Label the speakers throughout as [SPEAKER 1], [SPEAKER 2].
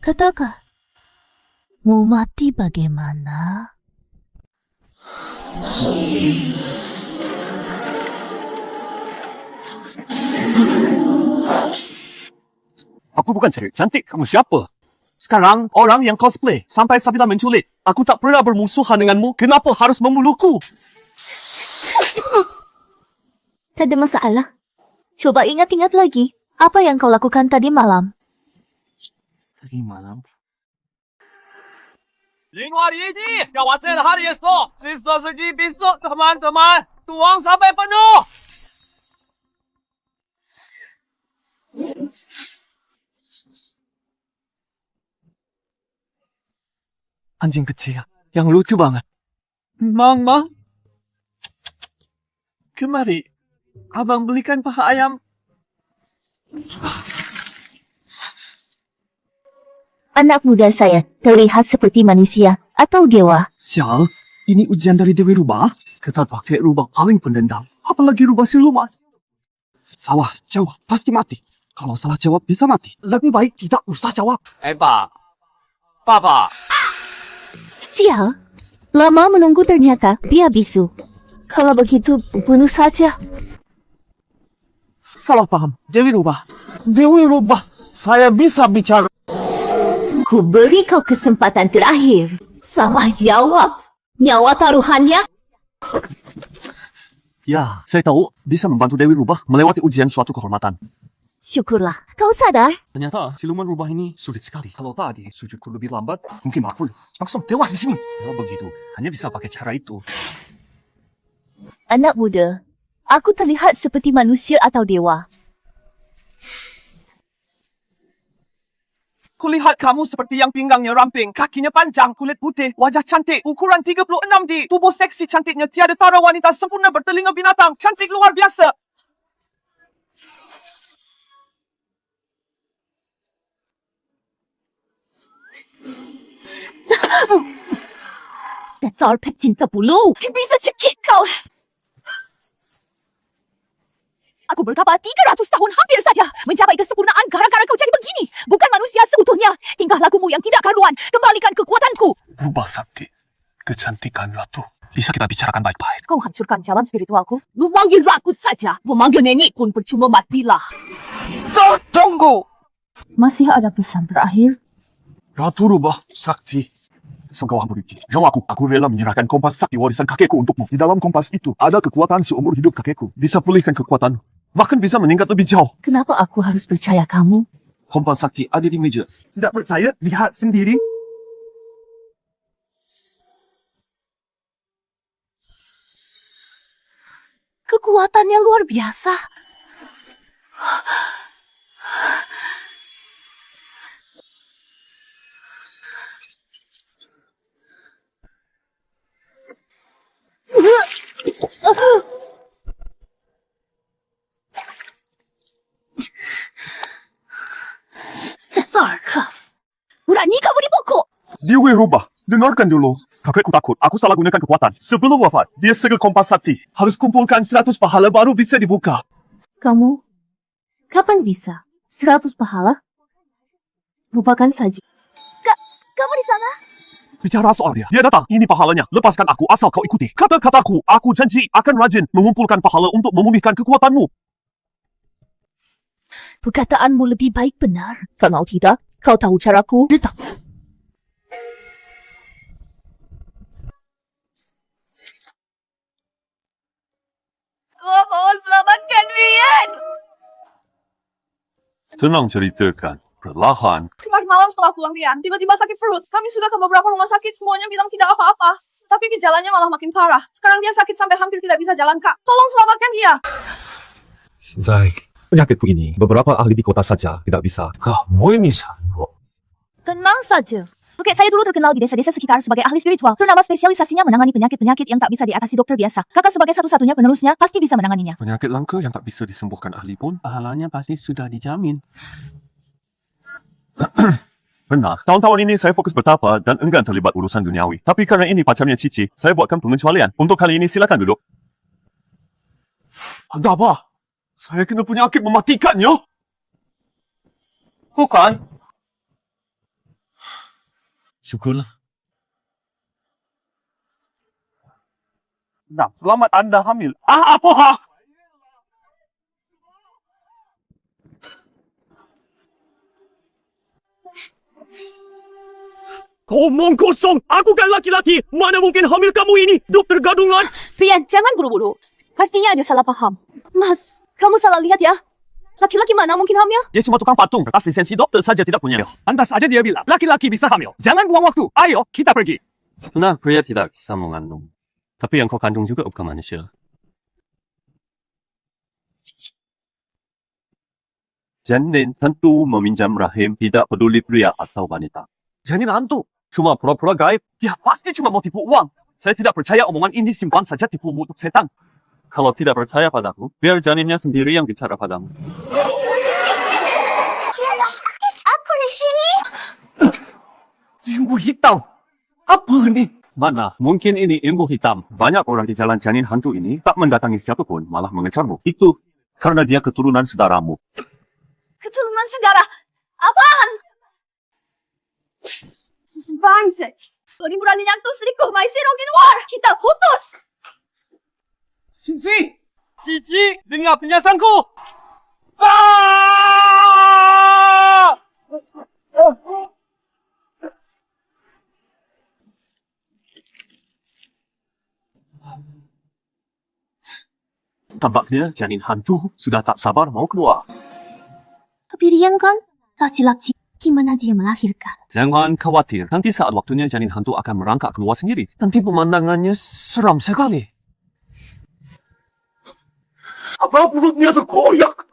[SPEAKER 1] Katakan, mau mati bagaimana?
[SPEAKER 2] Aku bukan cari cantik, kamu siapa? Sekarang, orang yang cosplay sampai Sabila menculik. Aku tak pernah bermusuhan denganmu, kenapa harus memuluku?
[SPEAKER 1] Tak ada masalah. Coba ingat-ingat lagi, apa yang kau lakukan tadi malam?
[SPEAKER 2] Tadi malam?
[SPEAKER 3] Lingwar Yiji, yang wajah hari esok. Sisa segi besok, teman-teman. Tuang sampai penuh.
[SPEAKER 2] Anjing kecil, yang lucu banget.
[SPEAKER 3] Mang. Kemari, abang belikan paha ayam.
[SPEAKER 1] Anak muda saya terlihat seperti manusia atau dewa.
[SPEAKER 2] Sial, ini ujian dari Dewi Rubah? Kita pakai rubah paling pendendam. Apalagi rubah siluman. Salah jawab, pasti mati. Kalau salah jawab, bisa mati. Lebih baik tidak usah jawab.
[SPEAKER 3] Pak. Papa.
[SPEAKER 1] Sial, lama menunggu ternyata dia bisu. Kalau begitu, bunuh saja.
[SPEAKER 2] Salah paham, Dewi Rubah. Dewi Rubah, saya bisa bicara.
[SPEAKER 1] Ku beri kau kesempatan terakhir. Salah jawab. Nyawa taruhannya.
[SPEAKER 2] Ya, saya tahu bisa membantu Dewi Rubah melewati ujian suatu kehormatan.
[SPEAKER 1] Syukurlah, kau sadar.
[SPEAKER 2] Ternyata siluman rubah ini sulit sekali. Kalau tadi sujudku lebih lambat, mungkin makhluk langsung tewas di sini. Ya begitu, hanya bisa pakai cara itu.
[SPEAKER 1] Anak muda, aku terlihat seperti manusia atau dewa.
[SPEAKER 3] Kulihat kamu seperti yang pinggangnya ramping, kakinya panjang, kulit putih, wajah cantik, ukuran 36D, tubuh seksi cantiknya tiada tara wanita sempurna bertelinga binatang, cantik luar biasa.
[SPEAKER 1] Dasar pecinta bulu, bisa cekik kau. Aku berkapa 300 tahun hampir saja mencapai kesempurnaan gara-gara kau jadi begini. Bukan manusia seutuhnya. Tingkah lakumu yang tidak karuan. Kembalikan kekuatanku.
[SPEAKER 2] Rubah sakti, kecantikan ratu. Bisa kita bicarakan baik-baik.
[SPEAKER 1] Kau hancurkan jalan spiritualku. Lu manggil aku saja. Memanggil nenek pun percuma, matilah.
[SPEAKER 3] Tunggu.
[SPEAKER 1] Masih ada pesan terakhir?
[SPEAKER 2] Ratu Rubah Sakti. Sengkau Hamburiki. Jawab aku rela menyerahkan kompas sakti warisan kakekku untukmu. Di dalam kompas itu ada kekuatan seumur hidup kakekku. Bisa pulihkan kekuatan. Bahkan bisa meningkat lebih jauh.
[SPEAKER 1] Kenapa aku harus percaya kamu?
[SPEAKER 2] Kompas sakti ada di meja.
[SPEAKER 3] Tidak percaya? Lihat sendiri.
[SPEAKER 1] Kekuatannya luar biasa. Sarkas, berani kamu dipukul?
[SPEAKER 2] Dewi Rubah, dengarkan dulu. Kakekku takut aku salah gunakan kekuatan. Sebelum wafat, dia segel kompas sakti. Harus kumpulkan 100 pahala baru bisa dibuka.
[SPEAKER 1] Kamu, kapan bisa? 100 pahala? Lupakan saja. Kamu di sana?
[SPEAKER 2] Bicara soal dia. Dia datang. Ini pahalanya. Lepaskan aku asal kau ikuti. Kata-kataku, aku janji akan rajin mengumpulkan pahala untuk memulihkan kekuatanmu.
[SPEAKER 1] Perkataanmu lebih baik benar. Kalau tidak, kau tahu caraku. Retak. Kau mohon selamatkan Rian.
[SPEAKER 2] Tenang ceritakan. Perlahan.
[SPEAKER 4] Kemarin malam setelah pulang Rian, tiba-tiba sakit perut. Kami sudah ke beberapa rumah sakit, semuanya bilang tidak apa-apa. Tapi gejalanya malah makin parah. Sekarang dia sakit sampai hampir tidak bisa jalan, Kak. Tolong selamatkan dia.
[SPEAKER 5] Penyakitku ini, beberapa ahli di kota saja tidak bisa. Kamu ini sanggup.
[SPEAKER 1] Tenang saja. Oke, saya dulu terkenal di desa-desa sekitar sebagai ahli spiritual. Ternama spesialisasinya menangani penyakit-penyakit yang tak bisa diatasi dokter biasa. Kakak sebagai satu-satunya penerusnya pasti bisa menanganinya.
[SPEAKER 2] Penyakit langka yang tak bisa disembuhkan ahli pun, pahalanya pasti sudah dijamin. Benar. Tahun-tahun ini saya fokus bertapa dan enggan terlibat urusan duniawi. Tapi karena ini pacarnya Cici, saya buatkan pengecualian. Untuk kali ini silakan duduk. Ada apa? Saya kena penyakit mematikannya.
[SPEAKER 3] Bukan.
[SPEAKER 5] Syukurlah.
[SPEAKER 3] Nah, selamat Anda hamil. Apa?
[SPEAKER 5] Omong kosong! Aku kan laki-laki! Mana mungkin hamil kamu ini? Dokter gadungan!
[SPEAKER 1] Rian, jangan buru-buru. Pastinya ada salah paham. Mas, kamu salah lihat ya. Laki-laki mana mungkin hamil?
[SPEAKER 3] Dia cuma tukang patung. Kertas lisensi dokter saja tidak punya. Pantas saja dia bilang, laki-laki bisa hamil. Jangan buang waktu. Ayo, kita pergi.
[SPEAKER 6] Benar, pria tidak bisa mengandung. Tapi yang kau kandung juga bukan manusia. Janin tentu meminjam rahim tidak peduli pria atau wanita.
[SPEAKER 3] Janin hantu. Cuma pura-pura gaib. Dia pasti cuma mau tipu uang. Saya tidak percaya omongan ini simpan saja tipu mulut setan.
[SPEAKER 6] Kalau tidak percaya padaku, biar janinnya sendiri yang bicara padamu.
[SPEAKER 1] Aku di sini.
[SPEAKER 3] Ilmu hitam. Apa ini?
[SPEAKER 6] Mana? Mungkin ini ilmu hitam. Banyak orang di jalan janin hantu ini tak mendatangi siapapun, malah mengejarmu. Itu karena dia keturunan saudaramu.
[SPEAKER 1] Keturunan saudara. Apaan? Bangsa. Ini berani nyantuk selingkuh. Maisir di luar. Kita putus.
[SPEAKER 3] Cici! Cici! Dengar penjelasanku!
[SPEAKER 6] Tampaknya janin hantu sudah tak sabar mau keluar.
[SPEAKER 1] Tapi Rian kan laki-laki. Gimana dia melahirkan?
[SPEAKER 6] Jangan khawatir, nanti saat waktunya janin hantu akan merangkak keluar sendiri.
[SPEAKER 3] Nanti pemandangannya seram sekali.
[SPEAKER 2] Apa mulutnya terkoyak?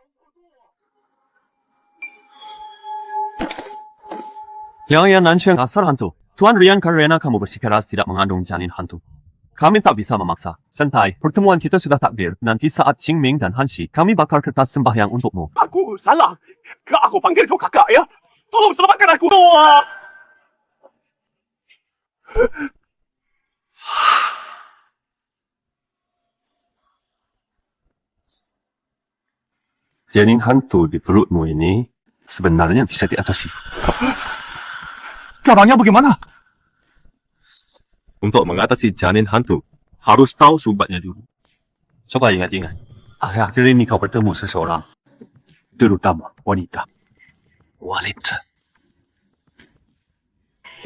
[SPEAKER 6] Yang Nanchuan asal hantu. Tuan Rian karena kamu bersikeras tidak mengandung janin hantu. Kami tak bisa memaksa. Santai, pertemuan kita sudah takdir. Nanti saat Qingming dan Hanshi, kami bakar kertas sembahyang untukmu.
[SPEAKER 2] Aku salah. Aku panggil kau kakak ya. Tolong selamatkan aku.
[SPEAKER 6] Janin hantu di perutmu ini sebenarnya bisa diatasi.
[SPEAKER 2] Caranya bagaimana?
[SPEAKER 5] Untuk mengatasi janin hantu, harus tahu sumbatnya dulu.
[SPEAKER 6] Coba ingat-ingat. Akhir-akhir ini kau bertemu seseorang. Terutama wanita. Wanita.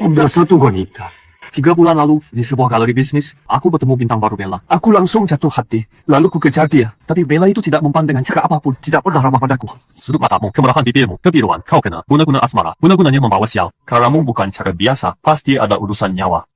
[SPEAKER 2] Ada satu wanita.
[SPEAKER 6] 3 bulan lalu, di sebuah galeri bisnis, aku bertemu bintang baru Bella.
[SPEAKER 2] Aku langsung jatuh hati. Lalu ku kejar dia. Tapi Bella itu tidak mempan dengan cara apapun. Tidak pernah ramah padaku.
[SPEAKER 6] Sudut matamu, kemerahan bibirmu, kebiruan, kau kena. Guna-guna asmara, guna-gunanya membawa sial. Karamu bukan cara biasa, pasti ada urusan nyawa.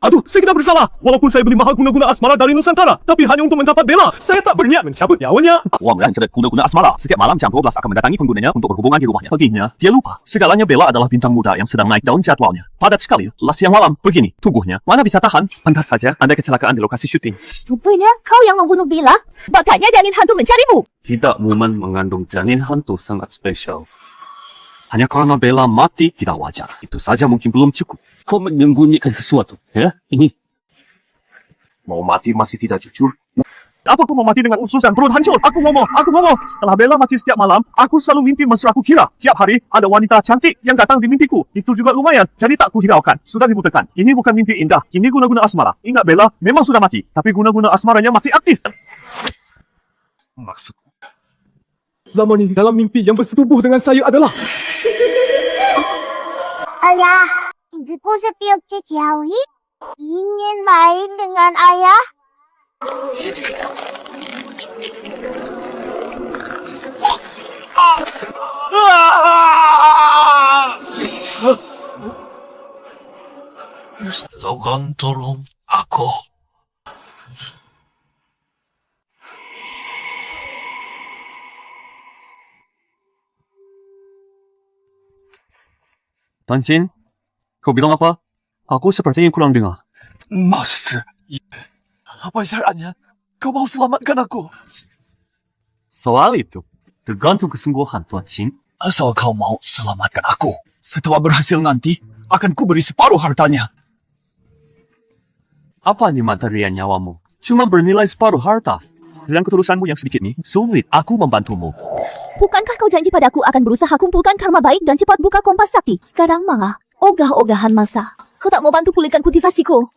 [SPEAKER 5] Aduh, saya tidak bersalah. Walaupun saya beli mahal guna-guna asmara dari Nusantara, tapi hanya untuk mendapat Bella. Saya tak berniat mencabut nyawanya.
[SPEAKER 6] Uang dan kredit guna-guna asmara. Setiap malam jam 12 akan mendatangi penggunanya untuk berhubungan di rumahnya. Baginya, dia lupa. Segalanya Bella adalah bintang muda yang sedang naik daun jadwalnya. Padat sekali, lah siang malam. Begini, tubuhnya. Mana bisa tahan? Pantas saja Anda kecelakaan di lokasi syuting.
[SPEAKER 1] Rupanya kau yang membunuh Bella. Makanya janin hantu mencarimu.
[SPEAKER 6] Tidak, momen mengandung janin hantu sangat spesial. Hanya karena Bella mati tidak wajar. Itu saja mungkin belum cukup. Kau menyembunyikan sesuatu, ya? Ini.
[SPEAKER 2] Mau mati masih tidak jujur. Apa kau mau mati dengan usus dan perut hancur? Aku mau. Setelah Bella mati setiap malam, aku selalu mimpi mesra aku kira. Tiap hari ada wanita cantik yang datang di mimpiku. Itu juga lumayan, jadi tak kuhiraukan. Sudah diputarkan. Ini bukan mimpi indah. Ini guna-guna asmara. Ingat Bella memang sudah mati. Tapi guna-guna asmaranya masih aktif.
[SPEAKER 5] Maksud zaman ini dalam mimpi yang bersetubuh dengan saya adalah
[SPEAKER 7] 哎呀，你的故事比我这条ingin main dengan ayah?
[SPEAKER 5] Tolong tolong aku.
[SPEAKER 6] Tan Jin, kau bilang apa? Aku sepertinya kurang dengar.
[SPEAKER 2] Master, apa syaratnya? Kau mau selamatkan aku?
[SPEAKER 6] Soal itu, tergantung kesungguhan Tuan Jin.
[SPEAKER 2] Asal kau mau selamatkan aku. Setelah berhasil nanti, akan ku beri separuh hartanya.
[SPEAKER 6] Apa nih materian nyawamu? Cuma bernilai separuh harta. Sedang ketulusanmu yang sedikit nih, sulit aku membantumu.
[SPEAKER 1] Bukankah kau janji padaku akan berusaha kumpulkan karma baik dan cepat buka Kompas Sakti? Sekarang malah ogah-ogahan masa. Kau tak mau bantu pulihkan kultivasiku.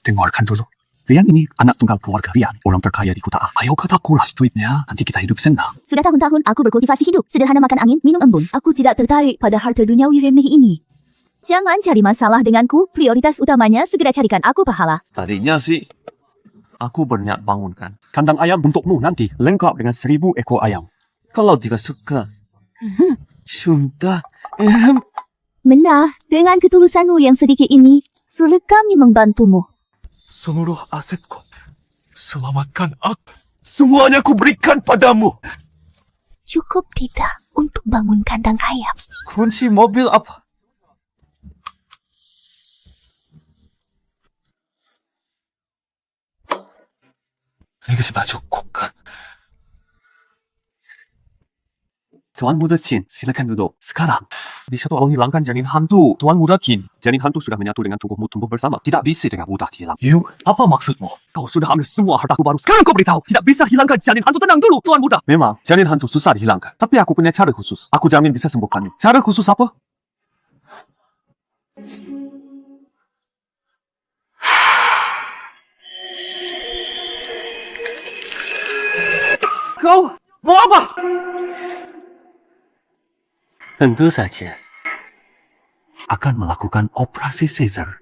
[SPEAKER 2] Dengarkan dulu. Rian ini anak tunggal keluarga Rian, orang terkaya di kota A. Ayo kata kuras duitnya, nanti kita hidup senang.
[SPEAKER 1] Sudah tahun-tahun aku berkultivasi hidup, sederhana makan angin, minum embun. Aku tidak tertarik pada harta duniawi remeh ini. Jangan cari masalah denganku, prioritas utamanya segera carikan aku pahala.
[SPEAKER 6] Tadinya sih, aku berniat bangunkan kandang ayam untukmu nanti, lengkap dengan 1000 ekor ayam. Kalau tidak suka, sudah.
[SPEAKER 1] Benar, dengan ketulusanmu yang sedikit ini, sulit kami membantumu.
[SPEAKER 2] Seluruh asetku, selamatkan aku. Semuanya ku berikan padamu.
[SPEAKER 1] Cukup tidak untuk bangun kandang ayam.
[SPEAKER 6] Kunci mobil apa?
[SPEAKER 2] Ini sudah cukup kan?
[SPEAKER 6] Tuan Muda Qin, silakan duduk. Sekarang, bisa tolong hilangkan janin hantu. Tuan Muda Qin, janin hantu sudah menyatu dengan tubuhmu tumbuh bersama. Tidak bisa dengan mudah hilang.
[SPEAKER 2] You, apa maksudmu?
[SPEAKER 6] Kau sudah ambil semua hartaku baru. Sekarang kau beritahu, tidak bisa hilangkan janin hantu. Tenang dulu, Tuan Muda. Memang, janin hantu susah dihilangkan. Tapi aku punya cara khusus. Aku jamin bisa sembuhkannya. Cara khusus apa? Kau mau apa? Tentu saja akan melakukan operasi Caesar.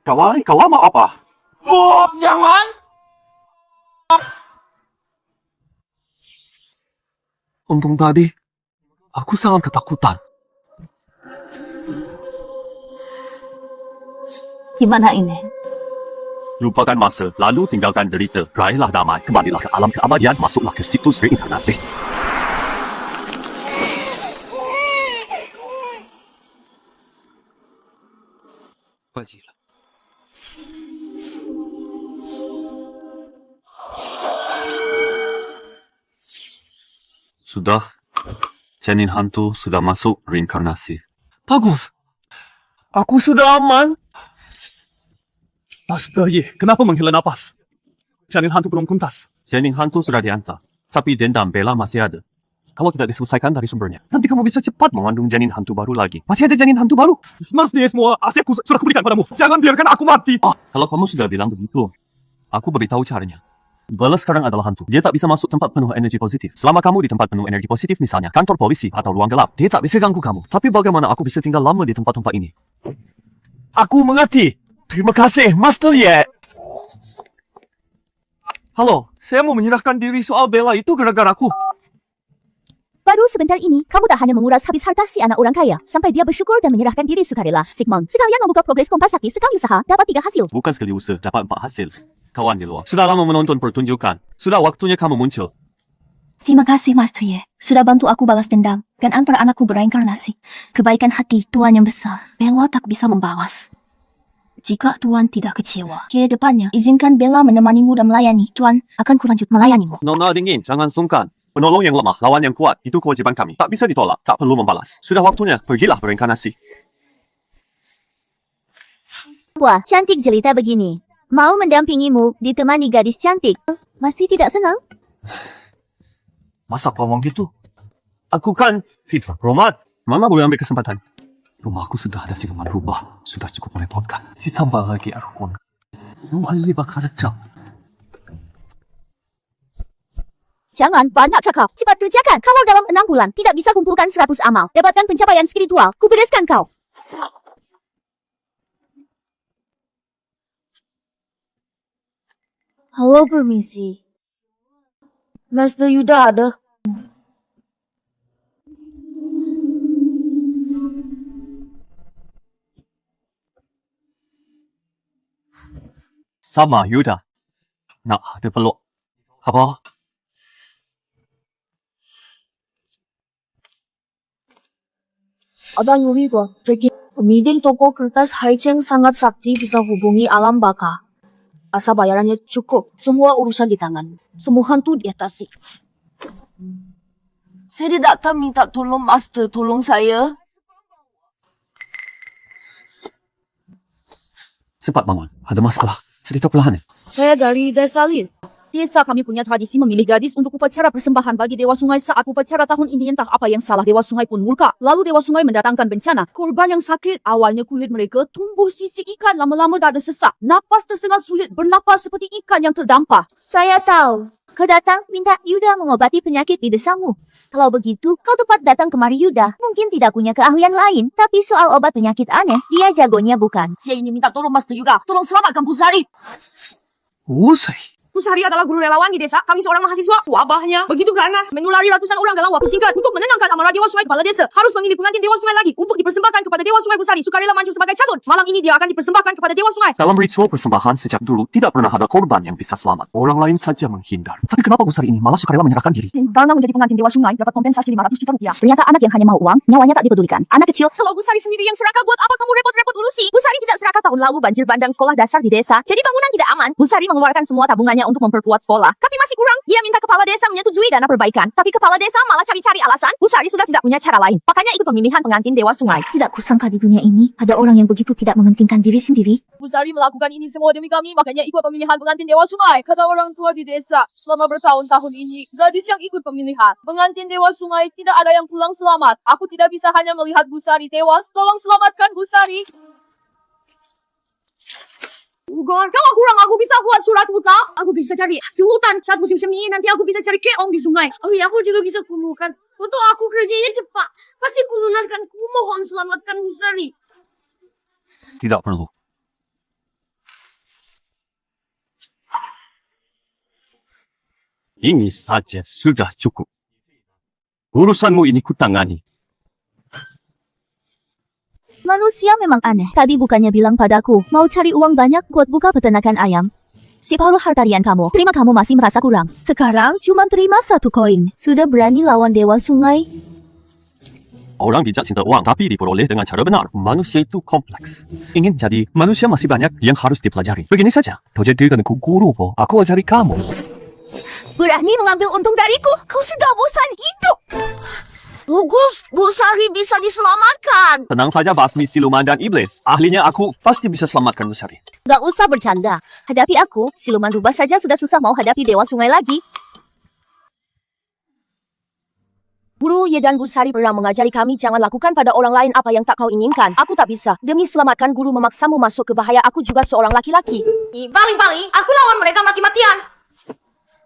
[SPEAKER 2] Kawan mau apa? Oh, jangan!
[SPEAKER 6] Untung tadi aku sangat ketakutan.
[SPEAKER 1] Gimana ini?
[SPEAKER 6] Lupakan masa, lalu tinggalkan derita. Raihlah damai, kembalilah ke alam keabadian, masuklah ke siklus reinkarnasi. Bajilah. Sudah, janin hantu sudah masuk reinkarnasi.
[SPEAKER 5] Bagus. Aku sudah aman. Master Yi, kenapa menghela napas? Janin hantu belum tuntas.
[SPEAKER 6] Janin hantu sudah diantar, tapi dendam Bella masih ada. Kalau tidak diselesaikan dari sumbernya, nanti kamu bisa cepat mengandung janin hantu baru lagi. Masih ada janin hantu baru.
[SPEAKER 5] Master Yi, semua asetku sudah kuberikan padamu. Jangan biarkan aku mati.
[SPEAKER 6] Kalau kamu sudah bilang begitu, aku beritahu caranya. Bella sekarang adalah hantu. Dia tak bisa masuk tempat penuh energi positif. Selama kamu di tempat penuh energi positif, misalnya kantor polisi atau ruang gelap, dia tak bisa ganggu kamu. Tapi bagaimana aku bisa tinggal lama di tempat-tempat ini?
[SPEAKER 2] Aku mengerti. Terima kasih, Master Ye.
[SPEAKER 5] Halo, saya mau menyerahkan diri soal Bella itu gara-gara aku.
[SPEAKER 1] Baru sebentar ini, kamu tak hanya menguras habis harta si anak orang kaya, sampai dia bersyukur dan menyerahkan diri sukarela. Sigmund, sekalian membuka progres Kompas Sakti sekali usaha, dapat 3 hasil.
[SPEAKER 6] Bukan sekali usaha, dapat 4 hasil. Kawan di luar, sudah lama menonton pertunjukan. Sudah waktunya kamu muncul.
[SPEAKER 1] Terima kasih, Master Ye. Sudah bantu aku balas dendam dan antar anakku bereinkarnasi. Kebaikan hati Tuan yang besar, Bella tak bisa membalas. Jika Tuan tidak kecewa, ke depannya izinkan Bella menemanimu dan melayani. Tuan akan kulanjut melayanimu.
[SPEAKER 6] Nona dingin, jangan sungkan. Penolong yang lemah, lawan yang kuat. Itu kewajiban kami. Tak bisa ditolak, tak perlu membalas. Sudah waktunya, pergilah bereinkarnasi.
[SPEAKER 1] Wah, cantik jelita begini. Mau mendampingimu, ditemani gadis cantik. Masih tidak senang?
[SPEAKER 6] Masa kau ngomong gitu? Aku kan Fitra Romat. Mama boleh ambil kesempatan. Rumahku sudah ada siluman rubah. Sudah cukup merepotkan. Ditambah lagi Arhon. Rumah ini bakal kacau.
[SPEAKER 1] Jangan banyak cakap. Cepat kerjakan. Kalau dalam 6 bulan tidak bisa kumpulkan 100 amal, dapatkan pencapaian spiritual, kubereskan kau. Halo, permisi. Master Yuda ada?
[SPEAKER 6] Sama Yuda. Nak ada peluk. Apa?
[SPEAKER 8] Ada nyuri gua. Jadi, pemimpin toko kertas Haicheng sangat sakti bisa hubungi alam baka. Asal bayarannya cukup, semua urusan di tangan. Semua hantu diatasi.
[SPEAKER 4] Saya tidak akan minta tolong Master, tolong saya.
[SPEAKER 6] Cepat bangun. Ada masalah. Cerita perlahan ya.
[SPEAKER 8] Saya dari Desa Lin. Desa kami punya tradisi memilih gadis untuk upacara persembahan bagi Dewa Sungai saat upacara tahun ini. Entah apa yang salah, Dewa Sungai pun murka. Lalu Dewa Sungai mendatangkan bencana. Korban yang sakit, awalnya kulit mereka tumbuh sisik ikan, lama-lama dada sesak. Napas tersengal sulit bernapas seperti ikan yang terdampar.
[SPEAKER 7] Saya tahu. Kau datang minta Yuda mengobati penyakit di desamu. Kalau begitu, kau tepat datang kemari Yuda. Mungkin tidak punya keahlian lain, tapi soal obat penyakit aneh, dia jagonya bukan.
[SPEAKER 8] Saya ini minta tolong Master Yuda. Tolong selamatkan Pusari.
[SPEAKER 6] Usai.
[SPEAKER 4] Pusari adalah guru relawan di desa. Kami seorang mahasiswa. Wabahnya begitu ganas, menulari ratusan orang dalam waktu singkat. Untuk menenangkan amarah Dewa Sungai kepala desa, harus memilih pengantin Dewa Sungai lagi untuk dipersembahkan kepada Dewa Sungai. Pusari sukarela maju sebagai calon. Malam ini dia akan dipersembahkan kepada Dewa Sungai.
[SPEAKER 6] Dalam ritual persembahan sejak dulu tidak pernah ada korban yang bisa selamat. Orang lain saja menghindar. Tapi kenapa Pusari ini malah sukarela menyerahkan diri?
[SPEAKER 8] Karena menjadi pengantin Dewa Sungai dapat kompensasi 500 juta rupiah. Ternyata anak yang hanya mau uang, nyawanya tak dipedulikan. Anak kecil.
[SPEAKER 4] Kalau Pusari sendiri yang serakah, buat apa kamu repot-repot urusi? Pusari tidak serakah tahun lalu banjir bandang sekolah dasar di desa. Jadi bangunan tidak aman. Pusari mengeluarkan semua tabungannya untuk memperkuat sekolah. Tapi masih kurang. Dia minta kepala desa menyetujui dana perbaikan. Tapi kepala desa malah cari-cari alasan. Pusari sudah tidak punya cara lain. Makanya ikut pemilihan pengantin Dewa Sungai.
[SPEAKER 1] Tidak kusangka di dunia ini ada orang yang begitu tidak mementingkan diri sendiri.
[SPEAKER 4] Pusari melakukan ini semua demi kami. Makanya ikut pemilihan pengantin Dewa Sungai. Kata orang tua di desa, selama bertahun-tahun ini, gadis yang ikut pemilihan pengantin Dewa Sungai tidak ada yang pulang selamat. Aku tidak bisa hanya melihat Pusari tewas. Tolong selamatkan Pusari. Ugar, kalau kurang aku bisa buat surat hutang. Aku bisa cari hasil hutan saat musim semi. Nanti aku bisa cari keong di sungai. Oh iya, aku juga bisa kumpulkan. Untuk aku kerjanya cepat. Pasti kulunaskan. Kumohon selamatkan Pusari.
[SPEAKER 6] Tidak perlu. Ini saja sudah cukup. Urusanmu ini kutangani.
[SPEAKER 1] Manusia memang aneh. Tadi bukannya bilang padaku, mau cari uang banyak buat buka peternakan ayam. Separuh hartarian kamu, terima kamu masih merasa kurang. Sekarang cuma terima 1 koin. Sudah berani lawan Dewa Sungai?
[SPEAKER 6] Orang bijak cinta uang tapi diperoleh dengan cara benar. Manusia itu kompleks. Ingin jadi manusia masih banyak yang harus dipelajari. Begini saja. Kau jadi ku guru po. Aku ajari kamu.
[SPEAKER 1] Berani mengambil untung dariku? Kau sudah bosan hidup.
[SPEAKER 8] Bagus, Pusari bisa diselamatkan.
[SPEAKER 6] Tenang saja basmi siluman dan iblis. Ahlinya aku pasti bisa selamatkan Pusari.
[SPEAKER 1] Gak usah bercanda. Hadapi aku, siluman rubah saja sudah susah mau hadapi Dewa Sungai lagi.
[SPEAKER 8] Guru Ye dan Pusari pernah mengajari kami jangan lakukan pada orang lain apa yang tak kau inginkan. Aku tak bisa. Demi selamatkan guru memaksamu masuk ke bahaya. Aku juga seorang laki-laki.
[SPEAKER 4] Paling-paling, aku lawan mereka mati-matian.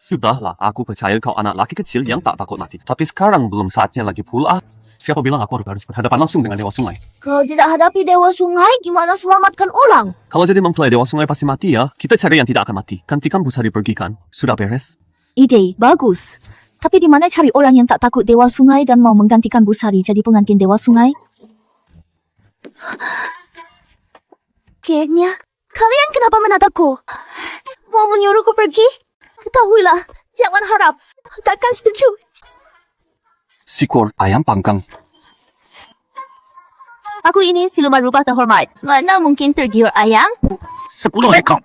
[SPEAKER 6] Sudahlah, aku percaya kau anak laki kecil yang tak takut mati. Tapi sekarang belum saatnya lagi pula. Siapa bilang aku harus berhadapan langsung dengan Dewa Sungai?
[SPEAKER 7] Kalau tidak hadapi Dewa Sungai, gimana selamatkan orang?
[SPEAKER 6] Kalau jadi mempelai Dewa Sungai pasti mati ya. Kita cari yang tidak akan mati. Gantikan Pusari pergi kan? Sudah beres?
[SPEAKER 1] Ide bagus. Tapi di mana cari orang yang tak takut Dewa Sungai dan mau menggantikan Pusari jadi pengantin Dewa Sungai? Kayaknya, kalian kenapa menatapku? Mau menyuruhku pergi? Ketahuilah, jangan harap. Takkan setuju.
[SPEAKER 6] Sikor ayam panggang.
[SPEAKER 1] Aku ini siluman rubah terhormat. Mana mungkin tergiur ayam?
[SPEAKER 6] 10 ekor.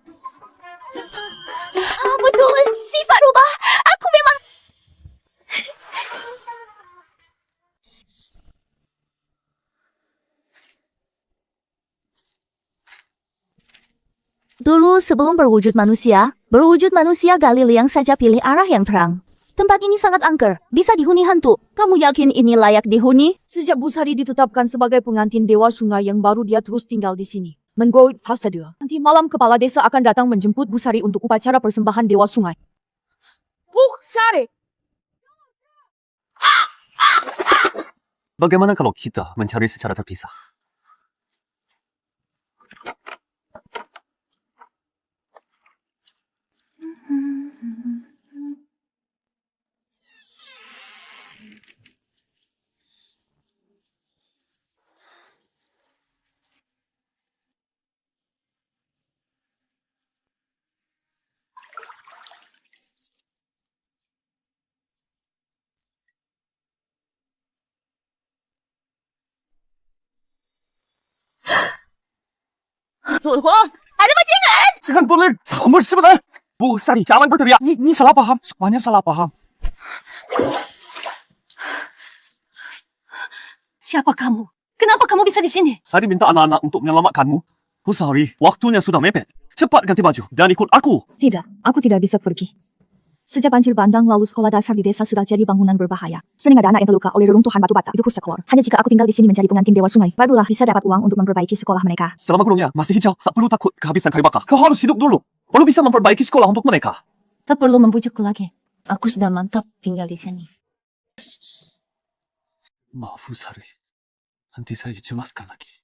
[SPEAKER 1] Betul, sifat rubah. Aku memang... Dulu sebelum berwujud manusia Galiliang saja pilih arah yang terang. Tempat ini sangat angker, bisa dihuni hantu. Kamu yakin ini layak dihuni?
[SPEAKER 8] Sejak Pusari ditetapkan sebagai pengantin Dewa Sungai yang baru, dia terus tinggal di sini. Mengoit fase 2. Nanti malam kepala desa akan datang menjemput Pusari untuk upacara persembahan Dewa Sungai. Pusari!
[SPEAKER 6] Bagaimana kalau kita mencari secara terpisah?
[SPEAKER 1] Ada bajingan!
[SPEAKER 3] Jangan boleh. Kamu sebentar. Pusari, jangan berteriak. Ini salah paham. Semuanya salah paham.
[SPEAKER 1] Siapa kamu? Kenapa kamu bisa di sini?
[SPEAKER 6] Sari minta anak-anak untuk menyelamatkanmu. Husari, waktunya sudah mepet. Cepat ganti baju dan ikut aku.
[SPEAKER 4] Tidak, aku tidak bisa pergi. Sejak banjir bandang lalu sekolah dasar di desa sudah jadi bangunan berbahaya. Sering ada anak yang terluka oleh reruntuhan batu bata. Itu keluar. Hanya jika aku tinggal di sini menjadi pengantin Dewa Sungai, barulah bisa dapat uang untuk memperbaiki sekolah mereka.
[SPEAKER 6] Selama gunungnya masih hijau, tak perlu takut kehabisan kayu bakar. Kau harus hidup dulu. Baru bisa memperbaiki sekolah untuk mereka.
[SPEAKER 1] Tak perlu membujukku lagi. Aku sudah mantap tinggal di sini.
[SPEAKER 6] Maaf, Husari. Nanti saya jelaskan lagi.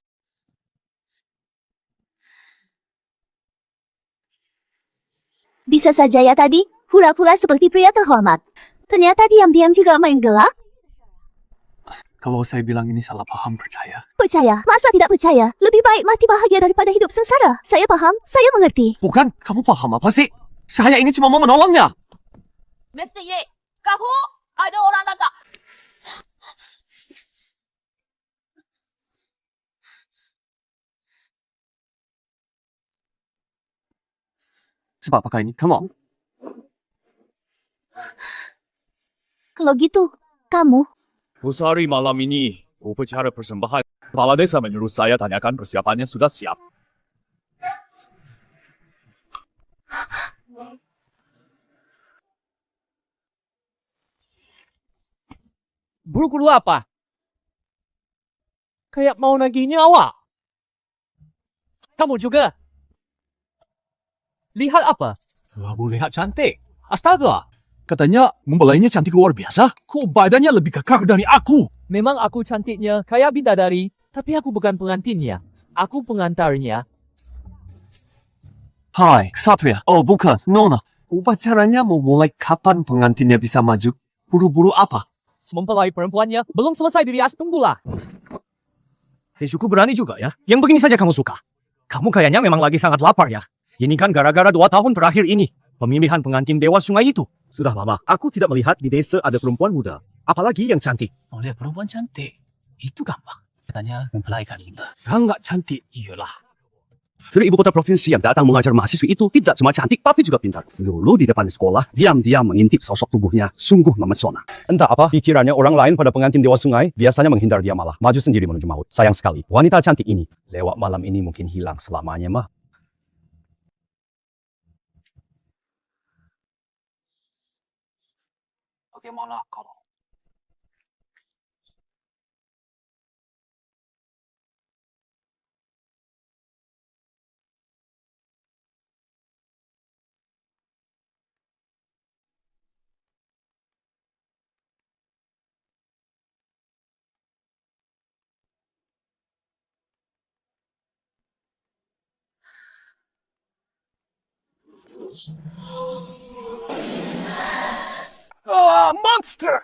[SPEAKER 7] Bisa saja ya tadi, hura-hura seperti pria terhormat. Ternyata diam-diam juga main gelap.
[SPEAKER 6] Kalau saya bilang ini salah paham, percaya?
[SPEAKER 7] Percaya, masa tidak percaya? Lebih baik mati bahagia daripada hidup sengsara. Saya paham, saya mengerti.
[SPEAKER 6] Bukan, kamu paham apa sih? Saya ini cuma mau menolongnya.
[SPEAKER 4] Mr. Ye, kamu ada orang datang.
[SPEAKER 6] Sebab pakai ini, kamu.
[SPEAKER 7] Kalau gitu, kamu
[SPEAKER 5] Husari malam ini, upacara persembahan. Kepala desa menyuruh saya tanyakan persiapannya sudah siap.
[SPEAKER 3] Buru-buru apa? Kayak mau nagih nyawa. Kamu juga. Lihat apa? Kamu lihat cantik. Astaga. Katanya mempelainya cantik luar biasa. Kok badannya lebih kekar dari aku? Memang aku cantiknya kayak bidadari. Tapi aku bukan pengantinnya. Aku pengantarnya.
[SPEAKER 6] Hai, Satria. Oh, bukan, Nona. Upacaranya mau mulai kapan pengantinnya bisa maju? Buru-buru apa?
[SPEAKER 3] Mempelai perempuannya belum selesai dirias, tunggulah. Suku berani juga ya. Yang begini saja kamu suka. Kamu kayaknya memang lagi sangat lapar ya. Ini kan gara-gara 2 tahun terakhir ini. Pemilihan pengantin Dewa Sungai itu. Sudah lama, aku tidak melihat di desa ada perempuan muda. Apalagi yang cantik.
[SPEAKER 9] Oh, lihat perempuan cantik. Itu gampang. Katanya mempelai kita.
[SPEAKER 3] Sangat cantik, iyalah. Dari ibu kota provinsi yang datang mengajar mahasiswi itu tidak cuma cantik, tapi juga pintar. Dulu di depan sekolah, diam-diam mengintip sosok tubuhnya. Sungguh memesona. Entah apa pikirannya orang lain pada pengantin Dewa Sungai, biasanya menghindar dia malah. Maju sendiri menuju maut. Sayang sekali, wanita cantik ini, lewat malam ini mungkin hilang selamanya, mah.
[SPEAKER 9] Bagaimana kamu?
[SPEAKER 5] Ah, monster!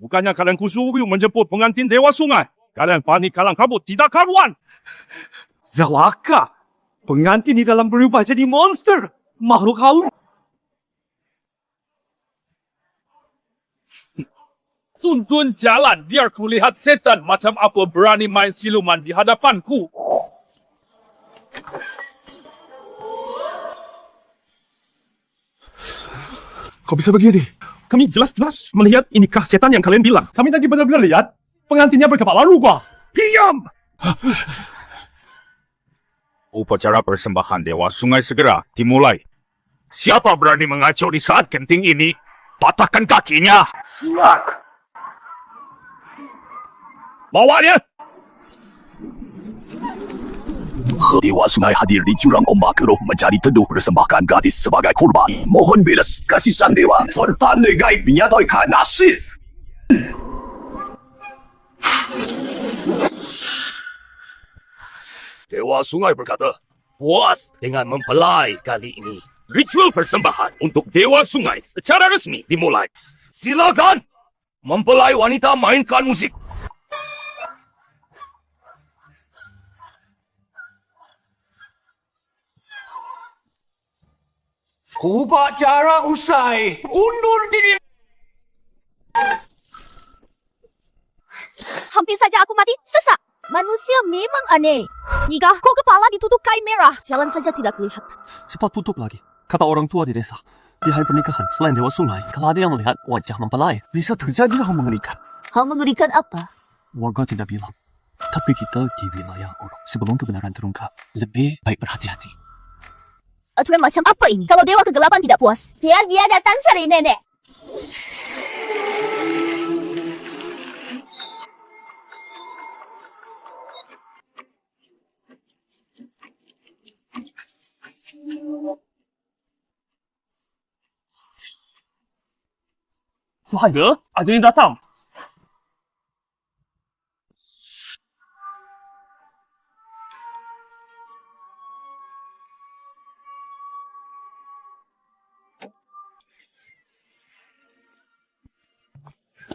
[SPEAKER 10] Bukannya kalian kusuruh menjemput pengantin Dewa Sungai. Kalian panik kalang kabut, tidak karuan.
[SPEAKER 3] Celaka! Pengantin di dalam berubah jadi monster! Makhluk halus!
[SPEAKER 10] Tuntun jalan, biar kulihat setan macam apa berani main siluman di hadapanku.
[SPEAKER 5] Kok bisa begini? Kami jelas-jelas melihat inikah setan yang kalian bilang.
[SPEAKER 10] Kami tadi benar-benar lihat pengantinnya berkepala rubah. Diam! Upacara persembahan Dewa Sungai segera dimulai. Siapa berani mengacau di saat genting ini, patahkan kakinya. Siap. Bawa dia!
[SPEAKER 6] Dewa Sungai hadir di jurang ombak keruh mencari teduh persembahkan gadis sebagai kurban. Mohon belas kasih sang dewa. Pertanda gaib menyatakan nasib.
[SPEAKER 10] Dewa Sungai berkata, puas dengan mempelai kali ini. Ritual persembahan untuk Dewa Sungai secara resmi dimulai. Silakan, mempelai wanita mainkan musik.
[SPEAKER 3] Upacara usai. Undur diri.
[SPEAKER 7] hampir saja aku mati sesak. Manusia memang aneh. Nika, kok kepala ditutup kain merah? Jalan saja tidak kelihatan.
[SPEAKER 6] Cepat tutup lagi, kata orang tua di desa. Di hari pernikahan, selain Dewa Sungai, kalau ada yang melihat wajah mempelai, bisa terjadi hal mengerikan.
[SPEAKER 7] Hal mengerikan apa?
[SPEAKER 6] Warga tidak bilang. Tapi kita di wilayah orang. Sebelum kebenaran terungkap, lebih baik berhati-hati.
[SPEAKER 7] Aturan macam apa ini? Kalau Dewa Kegelapan tidak puas, biar dia datang cari nenek.
[SPEAKER 5] Suhail, ada yang datang.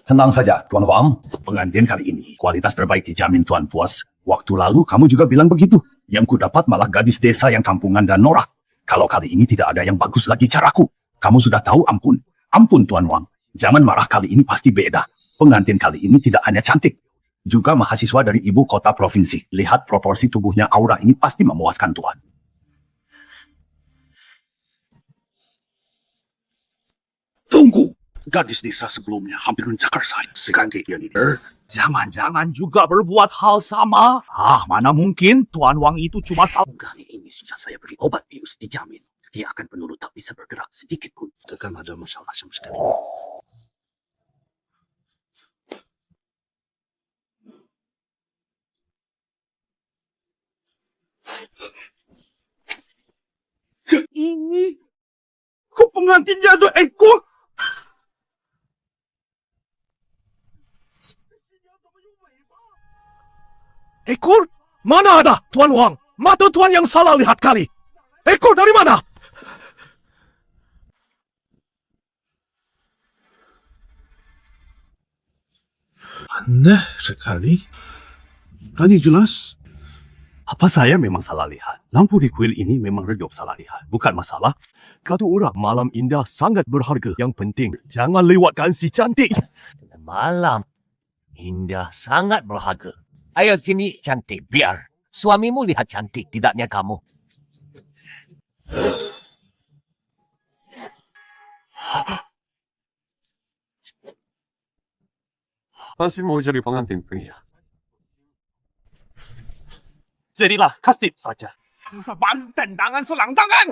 [SPEAKER 3] Tenang saja, Tuan Wang. Pengantin kali ini kualitas terbaik dijamin Tuan puas. Waktu lalu kamu juga bilang begitu. Yang ku dapat malah gadis desa yang kampungan dan norak. Kalau kali ini tidak ada yang bagus lagi caraku. Kamu sudah tahu, ampun. Ampun Tuan Wang. Jangan marah, kali ini pasti beda. Pengantin kali ini tidak hanya cantik, juga mahasiswa dari ibu kota provinsi. Lihat proporsi tubuhnya, aura ini pasti memuaskan Tuan. Tunggu. Gadis desa sebelumnya hampir mencakar saya. Sekarang dia ini. Jangan-jangan juga berbuat hal sama. Mana mungkin Tuan Wang itu cuma salah. Kali ini sudah saya beri obat bius, dijamin. Dia akan penurut tak bisa bergerak sedikit pun. Tekan ada masalah sama sekali. Ini kok pengantinnya ada ekor?
[SPEAKER 5] Ekor? Mana ada, Tuan Wang? Mata Tuan yang salah lihat kali. Ekor dari mana?
[SPEAKER 2] Aneh sekali. Tadi jelas.
[SPEAKER 3] Apa saya memang salah lihat? Lampu di kuil ini memang redup salah lihat. Bukan masalah.
[SPEAKER 5] Kata orang, malam indah sangat berharga. Yang penting, jangan lewatkan si cantik.
[SPEAKER 10] Malam indah sangat berharga. Ayo sini cantik, biar suamimu lihat cantik, tidaknya kamu.
[SPEAKER 6] Masih mau jadi pengantin pria.
[SPEAKER 5] Jadilah kasih saja.
[SPEAKER 3] Tendangan selang tangan.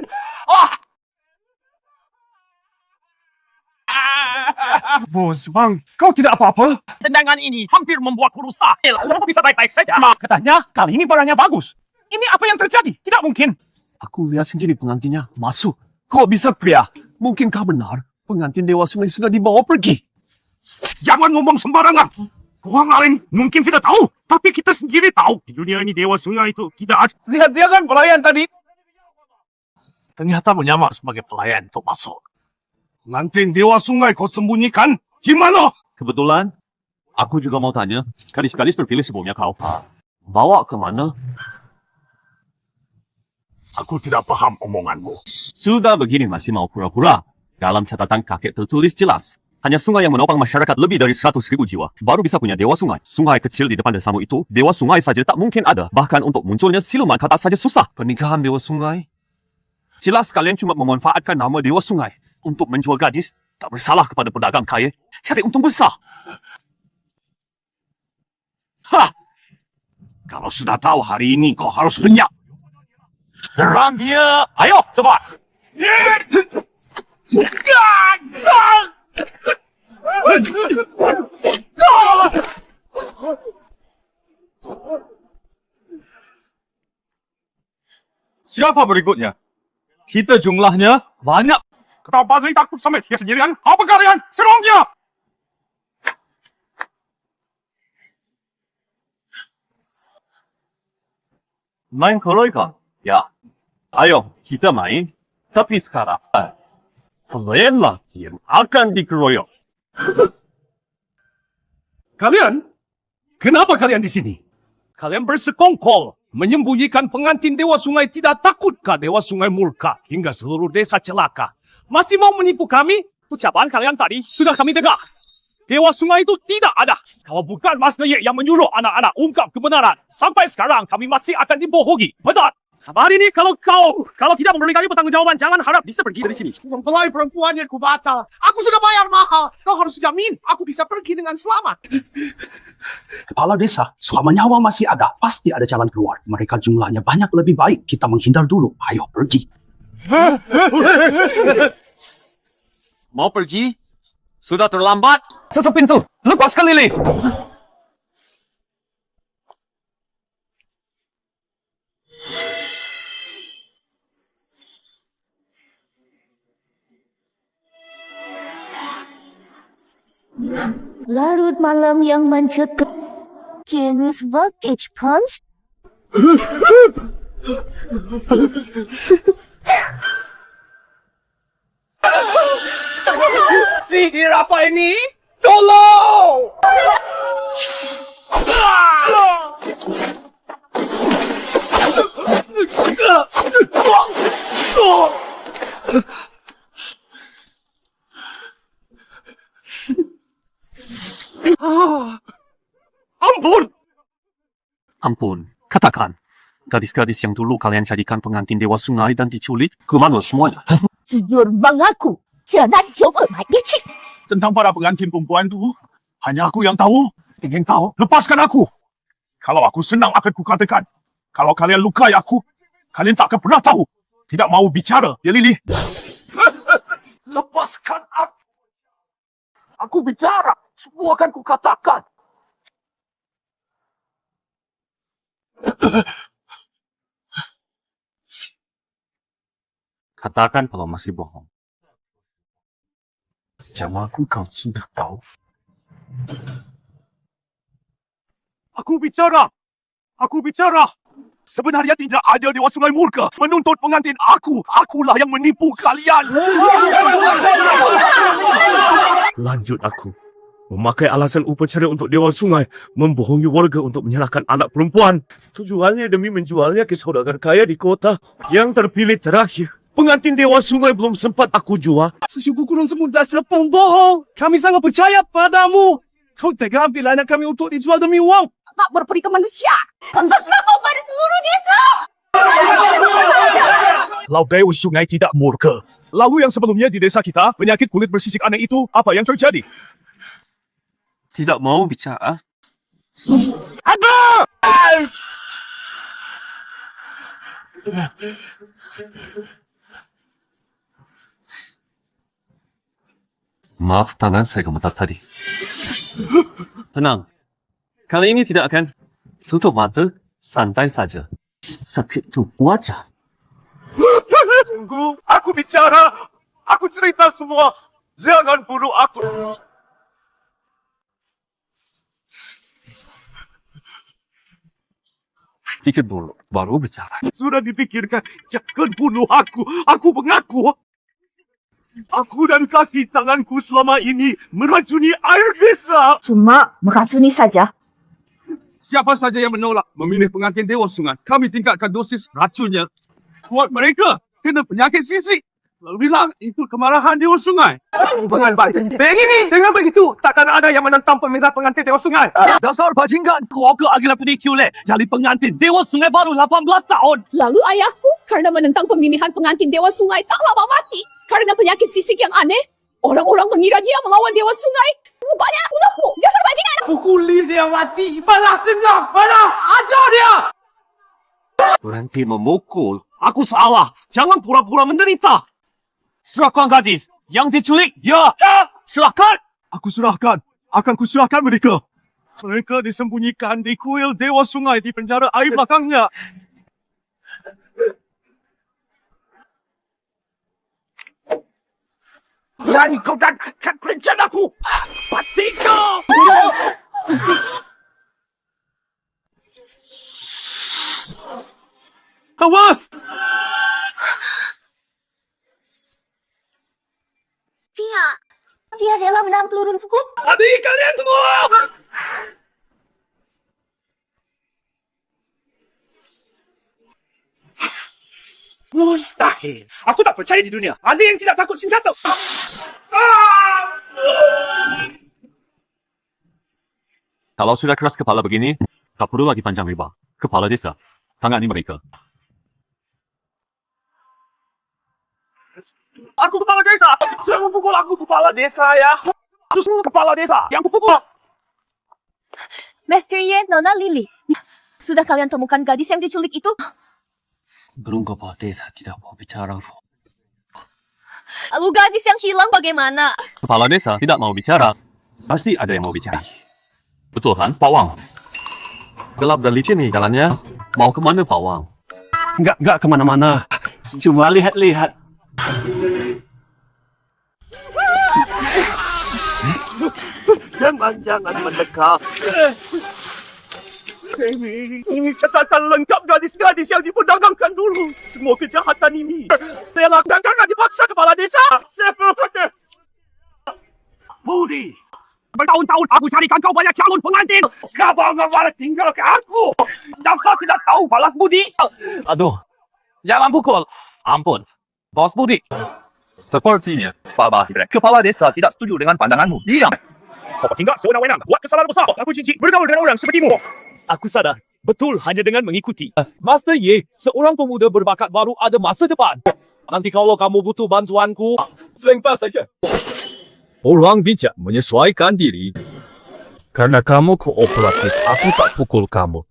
[SPEAKER 2] Bos, Bang, kau tidak apa-apa?
[SPEAKER 5] Tendangan ini hampir membuatku rusak. Kenapa bisa baik-baik saja? Katanya kali ini barangnya bagus. Ini apa yang terjadi? Tidak mungkin.
[SPEAKER 2] Aku lihat sendiri pengantinnya masuk. Kok bisa pria? Mungkin kau benar. Pengantin Dewa Sungai sudah dibawa pergi.
[SPEAKER 5] Jangan ngomong sembarangan. Orang lain mungkin tidak tahu, tapi kita sendiri tahu. Di dunia ini Dewa Sungai itu tidak ada.
[SPEAKER 2] Lihat dia kan pelayan tadi. Ternyata menyamar sebagai pelayan untuk masuk. Pengantin Dewa Sungai kau sembunyikan? Gimana?
[SPEAKER 6] Kebetulan, aku juga mau tanya, gadis-gadis terpilih sebelumnya kau bawa ke mana?
[SPEAKER 2] Aku tidak paham omonganmu.
[SPEAKER 6] Sudah begini masih mau pura-pura. Dalam catatan kakek tertulis jelas, hanya sungai yang menopang masyarakat lebih dari 100.000 jiwa, baru bisa punya Dewa Sungai. Sungai kecil di depan desamu itu, Dewa Sungai saja tak mungkin ada. Bahkan untuk munculnya siluman kata saja susah. Pernikahan Dewa Sungai? Jelas kalian cuma memanfaatkan nama Dewa Sungai untuk menjual gadis, tak bersalah kepada pedagang kaya, cari untung besar.
[SPEAKER 3] Kalau sudah tahu hari ini kau harus lenyap.
[SPEAKER 5] Serang dia. Ayo, cepat.
[SPEAKER 2] Siapa berikutnya? Kita jumlahnya banyak.
[SPEAKER 5] Kau pasti takut sama dia sendirian. Apa kalian? Serang dia.
[SPEAKER 6] Main koloi kah? Ya. Ayo, kita main. Tapi sekarang, kalianlah yang akan dikeroyok.
[SPEAKER 5] Kalian? Kenapa kalian di sini? Kalian bersekongkol, menyembunyikan pengantin Dewa Sungai. Tidak takutkah Dewa Sungai murka hingga seluruh desa celaka? Masih mau menipu kami? Ucapan kalian tadi sudah kami dengar. Dewa Sungai itu tidak ada. Kalau bukan Mas Neye yang menyuruh anak-anak ungkap kebenaran, sampai sekarang kami masih akan dibohongi. Betul?
[SPEAKER 3] Kabar ini kalau tidak memberikan pertanggungjawaban, jangan harap bisa pergi dari sini.
[SPEAKER 2] Mempelai perempuan yang kubatal. Aku sudah bayar mahal. Kau harus jamin aku bisa pergi dengan selamat.
[SPEAKER 3] Kepala desa, selama nyawa masih ada, pasti ada jalan keluar. Mereka jumlahnya banyak, lebih baik kita menghindar dulu. Ayo pergi.
[SPEAKER 6] Mau pergi? Sudah terlambat.
[SPEAKER 3] Tutup pintu, lepaskan Lily.
[SPEAKER 7] Larut malam yang mencekam. Kenus Voltage Pons?
[SPEAKER 5] Sihir apa ini? Tolong!
[SPEAKER 10] Ampun!
[SPEAKER 6] Ampun, katakan. Gadis-gadis yang dulu kalian jadikan pengantin Dewa Sungai dan diculik, kemana semuanya?
[SPEAKER 7] Jujur mengaku. Jangan coba bici.
[SPEAKER 2] Tentang para pengantin perempuan itu, hanya aku yang tahu. Ingin tahu? Lepaskan aku. Kalau aku senang akan kukatakan. Kalau kalian lukai aku, kalian tak akan pernah tahu. Tidak mau bicara, ya Lily?
[SPEAKER 5] Lepaskan aku! Aku bicara, semua akan kukatakan.
[SPEAKER 6] Katakan kalau masih bohong.
[SPEAKER 2] Jawabku kau sudah tahu.
[SPEAKER 5] Aku bicara! Aku bicara! Sebenarnya tidak ada Dewa Sungai murka menuntut pengantin aku. Akulah yang menipu kalian. Lanjut aku. Memakai alasan upacara untuk Dewa Sungai, membohongi warga untuk menyalahkan anak perempuan. Tujuannya demi menjualnya ke saudagar kaya di kota. Yang terpilih terakhir, pengantin Dewa Sungai belum sempat aku jual. Sesuku kurung semut dasar pembohong. Kami sangat percaya padamu. Kau tega ambil anak kami untuk dijual demi uang.
[SPEAKER 8] Tak berperi ke manusia. Pantaslah kau pada seluruh desa.
[SPEAKER 5] Kalau Dewa Sungai tidak murka, lalu yang sebelumnya di desa kita, penyakit kulit bersisik aneh itu, apa yang terjadi?
[SPEAKER 6] Tidak mau bicara? Maaf tangan saya gemetar tadi. Tenang. Kali ini tidak akan tutup mata, santai saja. Sakit itu wajar.
[SPEAKER 5] Sungguh, aku bicara. Aku cerita semua. Jangan bunuh aku.
[SPEAKER 6] Pikir dulu, baru bicara.
[SPEAKER 5] Sudah dipikirkan. Jangan bunuh aku. Aku mengaku. Aku dan kaki tanganku selama ini meracuni air desa.
[SPEAKER 8] Cuma meracuni saja.
[SPEAKER 5] Siapa saja yang menolak memilih pengantin Dewa Sungai, kami tingkatkan dosis racunnya. Buat mereka kena penyakit sisik. Lalu bilang itu kemarahan Dewa Sungai. Hubungan baik. Begini, dengan begitu takkan ada yang menentang pemilihan pengantin Dewa Sungai.
[SPEAKER 10] Dasar bajingan, keluarga Agilah Peniculik jadi pengantin Dewa Sungai baru 18 tahun.
[SPEAKER 8] Lalu ayahku karena menentang pemilihan pengantin Dewa Sungai tak lama mati. Karena penyakit sisik yang aneh. Orang-orang mengira dia melawan Dewa Sungai. Rupanya bunuhmu. Dasar bajingan.
[SPEAKER 5] Pukuli dia mati. Balas dendam. Ajar dia.
[SPEAKER 6] Berhenti memukul.
[SPEAKER 10] Aku salah, jangan pura-pura menderita.
[SPEAKER 5] Serahkan gadis yang diculik. Ya. Serahkan. Aku serahkan. Akan kuserahkan mereka. Mereka disembunyikan di kuil Dewa Sungai di penjara air belakangnya. Berani kau dan rencana aku. Pati kau. Awas.
[SPEAKER 7] Via, dia rela menang peluru-peluru.
[SPEAKER 5] Hati kalian semua. Mustahil. Aku tak percaya di dunia. Ada yang tidak takut senjata.
[SPEAKER 6] Kalau sudah keras kepala begini, tak perlu lagi panjang lebar. Kepala desa, tangani mereka.
[SPEAKER 5] Aku kepala desa. Saya memukul aku kepala desa ya. Justru kepala desa yang kupukul.
[SPEAKER 4] Master Ye, Nona Lily. Sudah kalian temukan gadis yang diculik itu?
[SPEAKER 6] Belum kepala desa tidak mau bicara.
[SPEAKER 4] Lalu gadis yang hilang bagaimana?
[SPEAKER 6] Kepala desa tidak mau bicara. Pasti ada yang mau bicara. Betul kan, Pak Wang? Gelap dan licin nih jalannya. Mau kemana, Pak Wang?
[SPEAKER 3] Enggak kemana-mana. Cuma lihat-lihat.
[SPEAKER 5] Jangan mendekat. Ini catatan lengkap gadis-gadis yang diperdagangkan dulu. Semua kejahatan ini saya lakukan karena dipaksa kepala desa. Saya sakit. Budi, bertahun-tahun aku carikan kau banyak calon pengantin. Sekarang kau malah tinggalkan aku. Dasar tidak tahu balas budi.
[SPEAKER 6] Aduh, jangan pukul. Ampun, Bos Budi. Sepertinya, Pak Bahir, kepala desa tidak setuju dengan pandanganmu. Diam.
[SPEAKER 5] Kau tinggal sewenang-wenang buat kesalahan besar. Aku cici bergaul dengan orang sepertimu.
[SPEAKER 10] Aku sadar, betul hanya dengan mengikuti.
[SPEAKER 5] Master Ye, seorang pemuda berbakat baru ada masa depan. Nanti kalau kamu butuh bantuanku, lempar saja.
[SPEAKER 10] Orang bijak menyesuaikan diri. Karena kamu kooperatif, aku tak pukul kamu.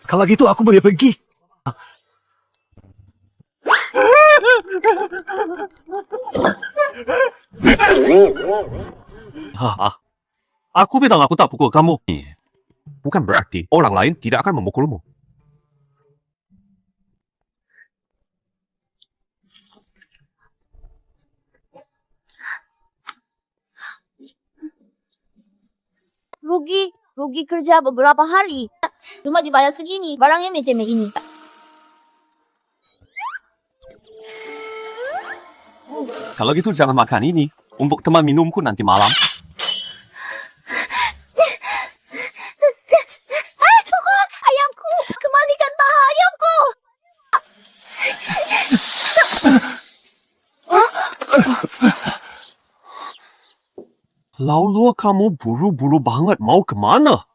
[SPEAKER 5] Kalau gitu aku boleh pergi.
[SPEAKER 6] Aku bilang aku tak pukul kamu. Bukan berarti orang lain tidak akan memukulmu.
[SPEAKER 7] Rugi kerja beberapa hari. Cuma dibayar segini, barangnya mete-mete ini.
[SPEAKER 6] Kalau gitu jangan makan ini. Untuk teman minumku nanti malam.
[SPEAKER 7] Ayamku! Kembalikan paha ayamku!
[SPEAKER 2] Lalu kamu buru-buru banget mau kemana?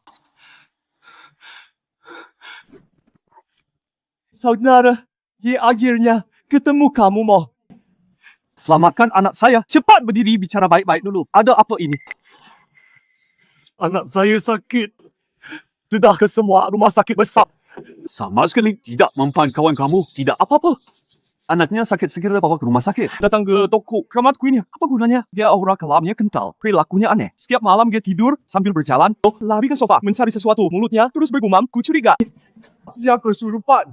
[SPEAKER 5] Saudara, akhirnya ketemu kamu, Mo. Selamatkan anak saya. Cepat berdiri bicara baik-baik dulu. Ada apa ini? Anak saya sakit. Sudah ke semua rumah sakit besar.
[SPEAKER 2] Sama sekali tidak mempan kawan kamu. Tidak apa-apa. Anaknya sakit segera bawa ke rumah sakit.
[SPEAKER 5] Datang ke toko keramatku ini. Apa gunanya? Dia aura kelamnya kental. Perilakunya aneh. Setiap malam dia tidur sambil berjalan. Lari ke sofa mencari sesuatu. Mulutnya terus bergumam. Ku curiga. Siap kesurupan.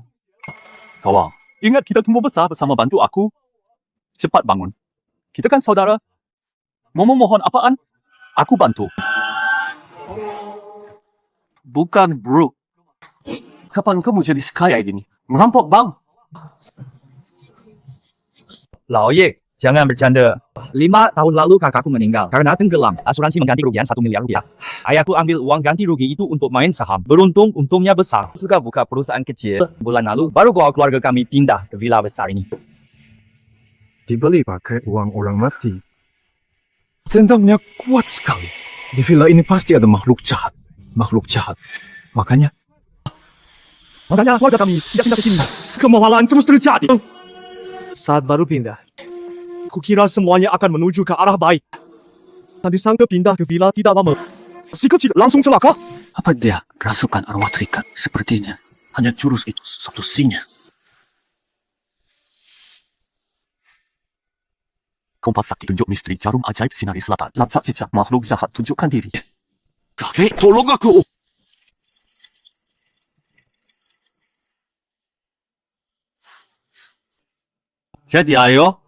[SPEAKER 6] Kawan,
[SPEAKER 5] Ingat kita tumbuh besar bersama, bantu aku. Cepat bangun. Kita kan saudara. Mau memohon apaan? Aku bantu.
[SPEAKER 2] Bukan, bro. Kapan kamu jadi sekaya gini? Merampok, bang.
[SPEAKER 9] Laoye, jangan bercanda. 5 tahun lalu kakakku meninggal karena tenggelam. Asuransi mengganti kerugian 1 miliar rupiah. Ayahku ambil uang ganti rugi itu untuk main saham. Beruntung, untungnya besar. Suka buka perusahaan kecil. Bulan lalu, baru bawa keluarga kami pindah ke villa besar ini.
[SPEAKER 11] Dibeli pakai uang orang mati. Dendamnya kuat sekali. Di villa ini pasti ada makhluk jahat. Makhluk jahat. Makanya
[SPEAKER 5] keluarga kami tidak pindah ke sini. Kemahalan terus terjadi. Saat baru pindah, kukira semuanya akan menuju ke arah baik. Nanti sangka pindah ke villa tidak lama. Si kecil langsung celaka.
[SPEAKER 6] apa dia kerasukan arwah terikat? Sepertinya hanya jurus itu satu-satunya. Kompas sakti tunjuk misteri jarum ajaib sinari selatan. Latsat cicak makhluk jahat tunjukkan diri. Kakek, tolong aku! Jadi ayo.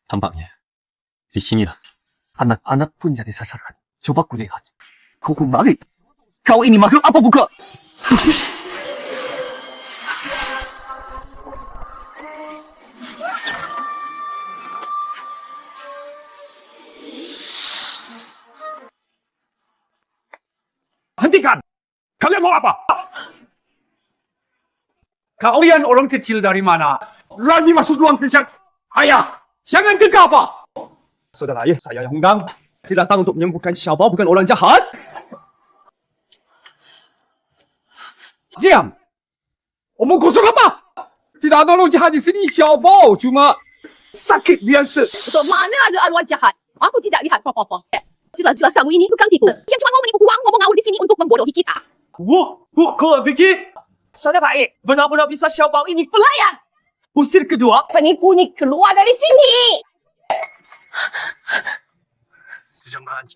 [SPEAKER 6] Tampaknya di sinilah anak-anak pun jadi sasaran. Coba kulihat. Kau kembali. Kau ini makhluk apa buka?
[SPEAKER 5] Hentikan! Kalian mau apa? Kalian orang kecil dari mana? Berani masuk ruang kerja? Ayah, jangan gegabah!
[SPEAKER 3] Saudara ayah, saya yang undang. Saya datang untuk menyembuhkan Xiaobao, bukan orang jahat. Diam! Omong kosong apa? Tidak ada orang jahat di sini, Xiaobao. Cuma sakit biasa.
[SPEAKER 4] Untuk mana ada arwah jahat? Aku tidak lihat apa-apa. Jelas-jelas kamu ini tukang tipu. Yang cuma mau menipu uang, ngomong ngawur di sini untuk membodohi kita.
[SPEAKER 3] Kau fikir? Saudara ayah, benar-benar bisa Xiaobao ini
[SPEAKER 4] Pelayan!
[SPEAKER 3] usir kedua?
[SPEAKER 4] Penipu ni keluar dari sini!
[SPEAKER 2] Jangan.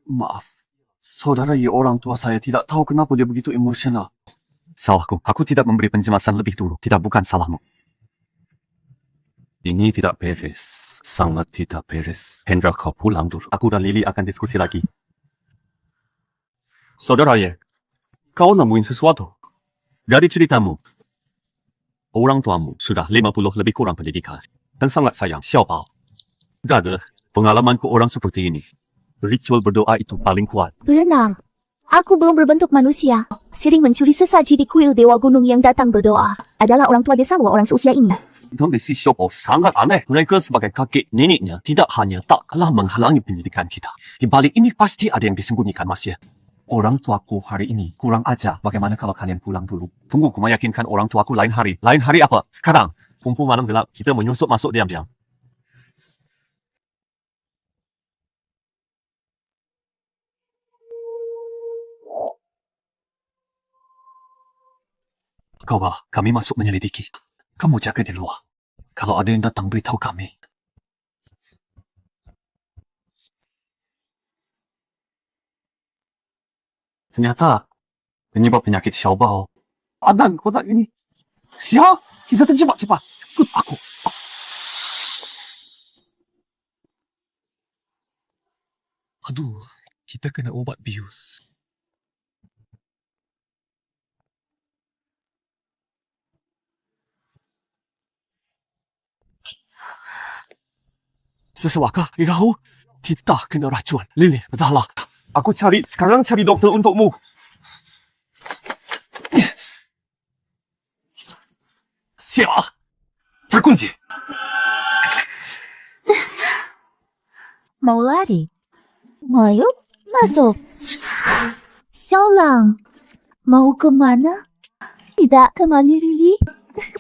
[SPEAKER 2] Maaf, saudara Ye orang tua saya tidak tahu kenapa dia begitu emosional.
[SPEAKER 6] Salahku. Aku tidak memberi penjelasan lebih dulu. Tidak, bukan salahmu. Ini tidak beres. Sangat tidak beres. Hendra, kau pulang dulu. Aku dan Lily akan diskusi lagi. Saudara Ye, kau nemuin sesuatu. Dari ceritamu, orang tuamu sudah 50 lebih kurang pendidikan dan sangat sayang Xiaobao. Dan pengalamanku orang seperti ini. Ritual berdoa itu paling kuat.
[SPEAKER 7] Berenang. Aku belum berbentuk manusia. Sering mencuri sesaji di kuil Dewa Gunung yang datang berdoa. Adalah orang tua desamu orang seusia ini.
[SPEAKER 6] Tapi si Xiaobao sangat aneh. Mereka sebagai kakek neneknya tidak hanya tak kalah menghalangi pendidikan kita. Di balik ini pasti ada yang disembunyikan, Mas Ye. Orang tuaku hari ini kurang ajar. Bagaimana kalau kalian pulang dulu? Tunggu, aku meyakinkan orang tuaku lain hari. Lain hari apa? Sekarang. Kumpul malam gelap. Kita menyusup masuk diam-diam. Kau kami masuk menyelidiki. Kamu jaga di luar. Kalau ada yang datang, beritahu kami. Ternyata penyebab penyakit Xiaobao. Adang, kotak ini. Siap, kita terjebak cepat. Ikut aku. Aduh, kita kena obat bius. Sesuakah kau? Kita kena racun. Lily, betahlah. Aku sekarang cari dokter untukmu. Siap. Terkunci.
[SPEAKER 7] Mau lari? Ayo, masuk. Xiaolang, mau kemana? Tidak temani Lily.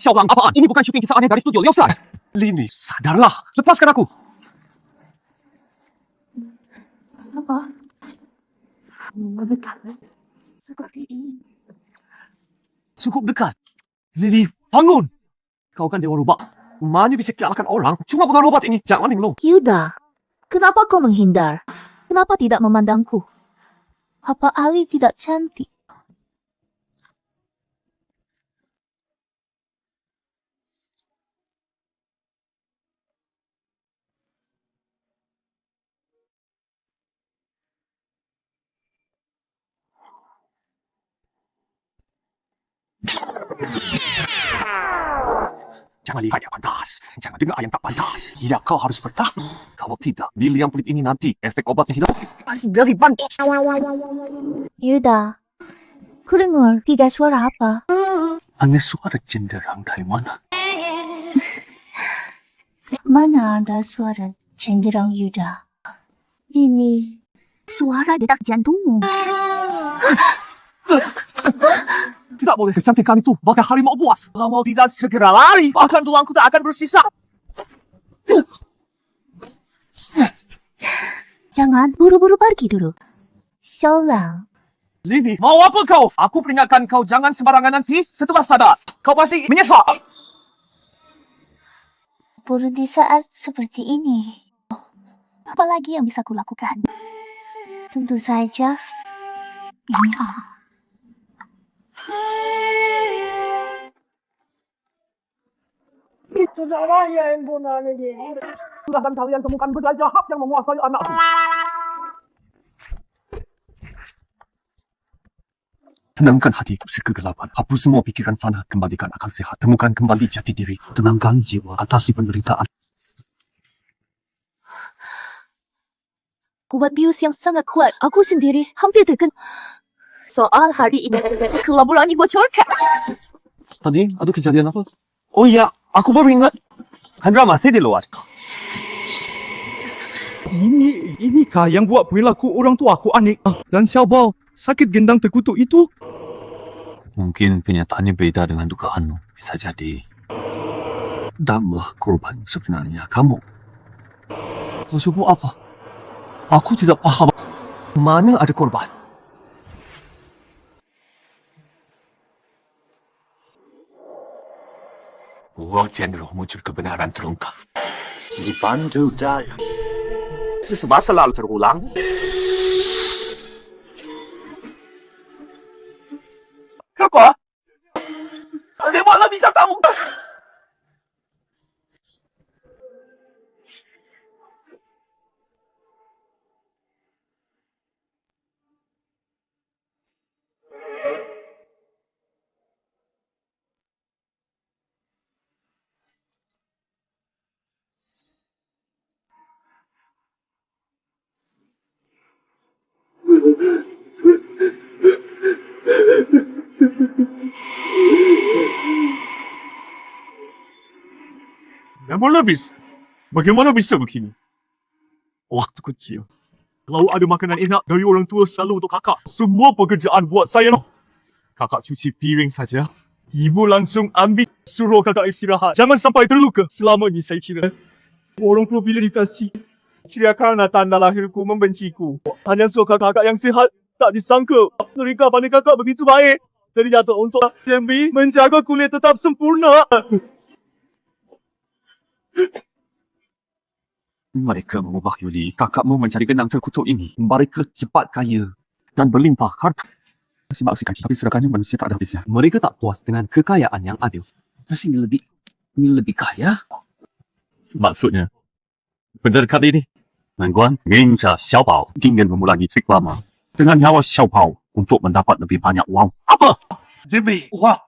[SPEAKER 6] Xiaolang, apaan? Ini bukan syuting kisah aneh dari studio Liaosai. Lily, sadarlah. Lepaskan aku.
[SPEAKER 7] Apa? Dekat. Seperti ini.
[SPEAKER 6] Cukup dekat. Lily, bangun. Kau kan dewa rubah. Mana bisa kalahkan orang? Cuma bukan obat ini. Jangan linglung.
[SPEAKER 7] Yuda, kenapa kau menghindar? Kenapa tidak memandangku? Apa Ali tidak cantik?
[SPEAKER 6] Jangan lihat yang pantas. Jangan dengar yang tak pantas. Ya, kau harus bertahan. Kalau tidak, Lily yang pelit ini nanti efek obatnya hilang. Pasti dari pantas.
[SPEAKER 7] Yuda, ku dengar tiga suara apa?
[SPEAKER 6] Aneh suara cenderang dari mana?
[SPEAKER 7] Mana ada suara cenderang Yuda? Ini
[SPEAKER 1] Suara detak jantungmu.
[SPEAKER 6] Tidak boleh kesantikan itu. Bahkan harimau buas. Kalau tidak segera lari, bahkan tulangku tak akan bersisa.
[SPEAKER 7] jangan buru-buru pergi dulu. Xiaolang,
[SPEAKER 6] Lily, mau apa kau? Aku peringatkan kau jangan sembarangan nanti. Setelah sadar, kau pasti menyesal.
[SPEAKER 1] Berhenti saat seperti ini. Apa lagi yang bisa kulakukan?
[SPEAKER 7] tentu saja.
[SPEAKER 1] Ini
[SPEAKER 5] Saudara yang bonanya ini. Dan kalian temukan benda jahat yang menguasai anakku.
[SPEAKER 6] Tenangkan hati itu kegelapan. Hapus semua pikiran fana. Kembalikan akal sehat. Temukan kembali jati diri. Tenangkan jiwa. Atasi penderitaan.
[SPEAKER 1] Obat bius yang sangat kuat. Aku sendiri hampir terkena. Soal hari ini, kelaburan dibocorkan.
[SPEAKER 6] Tadi ada kejadian apa? Oh iya, aku baru ingat. Hendra masih di luar.
[SPEAKER 3] Inikah yang buat perilaku orang tua aku aneh? Dan Xiaobao sakit gendang terkutuk itu?
[SPEAKER 6] Mungkin kenyataannya beda dengan dugaanmu. Bisa jadi. Damlah korban sebenarnya kamu. Maksudmu apa? Aku tidak paham. Mana ada korban? Gua cenderung muncul kebenaran terungkap. Dibantu dari sesuatu selalu terulang. Apa? Bagaimana bisa kamu?
[SPEAKER 2] Bagaimana bisa begini? Waktu kecil, kalau ada makanan enak dari orang tua selalu untuk kakak. Semua pekerjaan buat saya. Kakak cuci piring saja. Ibu langsung ambil, suruh kakak istirahat. Jangan sampai terluka. Selama ini saya kira orang tua bila dikasih, kira karena tanda lahirku membenciku. Hanya suka kakak yang sihat. Tak disangka mereka pandai kakak begitu baik. Ternyata untuk demi menjaga kulit tetap sempurna.
[SPEAKER 6] Mereka mengubah Yuli. Kakakmu mencari genang terkutuk ini. Mereka cepat kaya dan berlimpah harta. Masih maksikan, tapi sedekahnya manusia tak ada habisnya. Mereka tak puas dengan kekayaan yang adil. Terus ini lebih kaya? Maksudnya, benar kali ini? Menguan minta Xiaobao ingin mengulangi trik lama dengan nyawa Xiaobao untuk mendapat lebih banyak uang. Apa? Demi uang.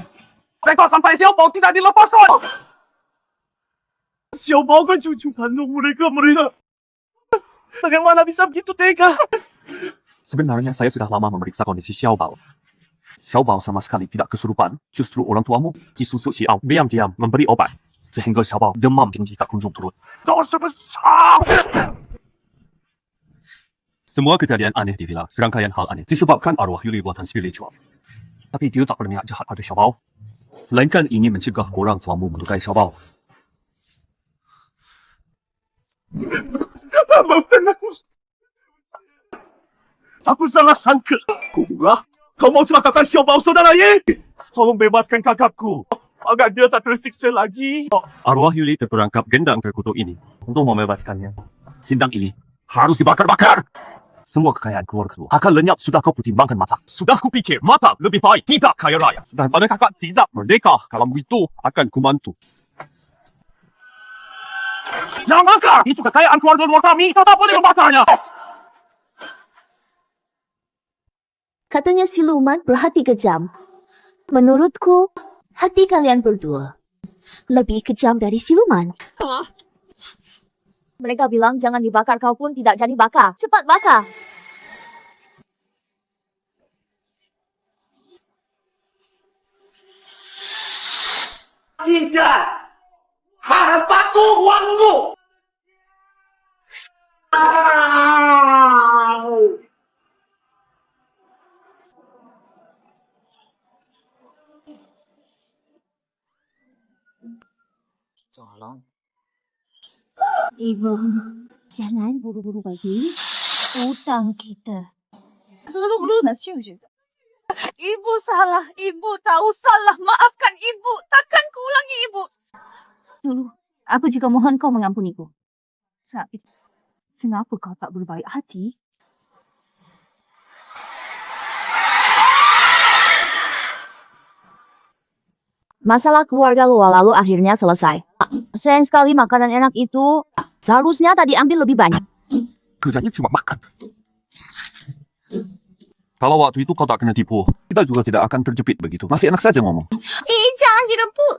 [SPEAKER 6] Mereka sampai Xiaobao tidak dilepaskan.
[SPEAKER 2] Xiaobao kan cucu kandung mereka. Bagaimana bisa begitu tega?
[SPEAKER 6] Sebenarnya saya sudah lama memeriksa kondisi Xiaobao. Xiaobao sama sekali tidak kesurupan. Justru orang tuamu, Cisusuk Xiao, diam-diam memberi obat. Sehingga Xiaobao demam tinggi tak kunjung turun.
[SPEAKER 2] Dosa besar!
[SPEAKER 6] Semua kejadian aneh di villa, serangkaian hal aneh disebabkan arwah Yuli buatan spiritual. Tapi dia tak berniat jahat pada Xiaobao. Melainkan ingin mencegah orang tuamu melukai Xiaobao.
[SPEAKER 2] Maafkan aku. Aku salah sangka. Kau mau celakakan Xiaobao saudara Ye? Tolong bebaskan kakakku agar dia tak tersiksa lagi.
[SPEAKER 6] Arwah Yuli terperangkap gendang terkutuk ini. Untuk membebaskannya, sindang ini harus dibakar-bakar. Semua kekayaan keluarga akan lenyap. Sudah kau pertimbangkan mata?
[SPEAKER 2] Sudah kupikir mata lebih baik tidak kaya raya. Daripada kakak tidak merdeka. Kalau begitu akan kubantu. Jangan! Itu kekayaan keluarga luar kami. Kau tak boleh membakarnya.
[SPEAKER 7] Katanya siluman berhati kejam. Menurutku, hati kalian berdua lebih kejam dari siluman.
[SPEAKER 4] Mereka bilang jangan dibakar, kau pun tidak jadi bakar. Cepat bakar.
[SPEAKER 2] Tidak! Hartaku uangmu!
[SPEAKER 7] Tolong. Ibu, jangan buru-buru bagi utang kita.
[SPEAKER 8] Ibu salah, ibu tahu salah. Maafkan ibu, takkan kuulangi ibu.
[SPEAKER 1] Dulu, aku juga mohon kau mengampuniku. Tapi, kenapa kau tak berbaik hati?
[SPEAKER 4] Masalah keluarga luar lalu akhirnya selesai. Sayang sekali makanan enak itu seharusnya tadi ambil lebih banyak.
[SPEAKER 6] Kerjanya cuma makan. Kalau waktu itu kau tak kena tipu, kita juga tidak akan terjepit begitu. Masih enak saja ngomong.
[SPEAKER 7] Jangan direbut.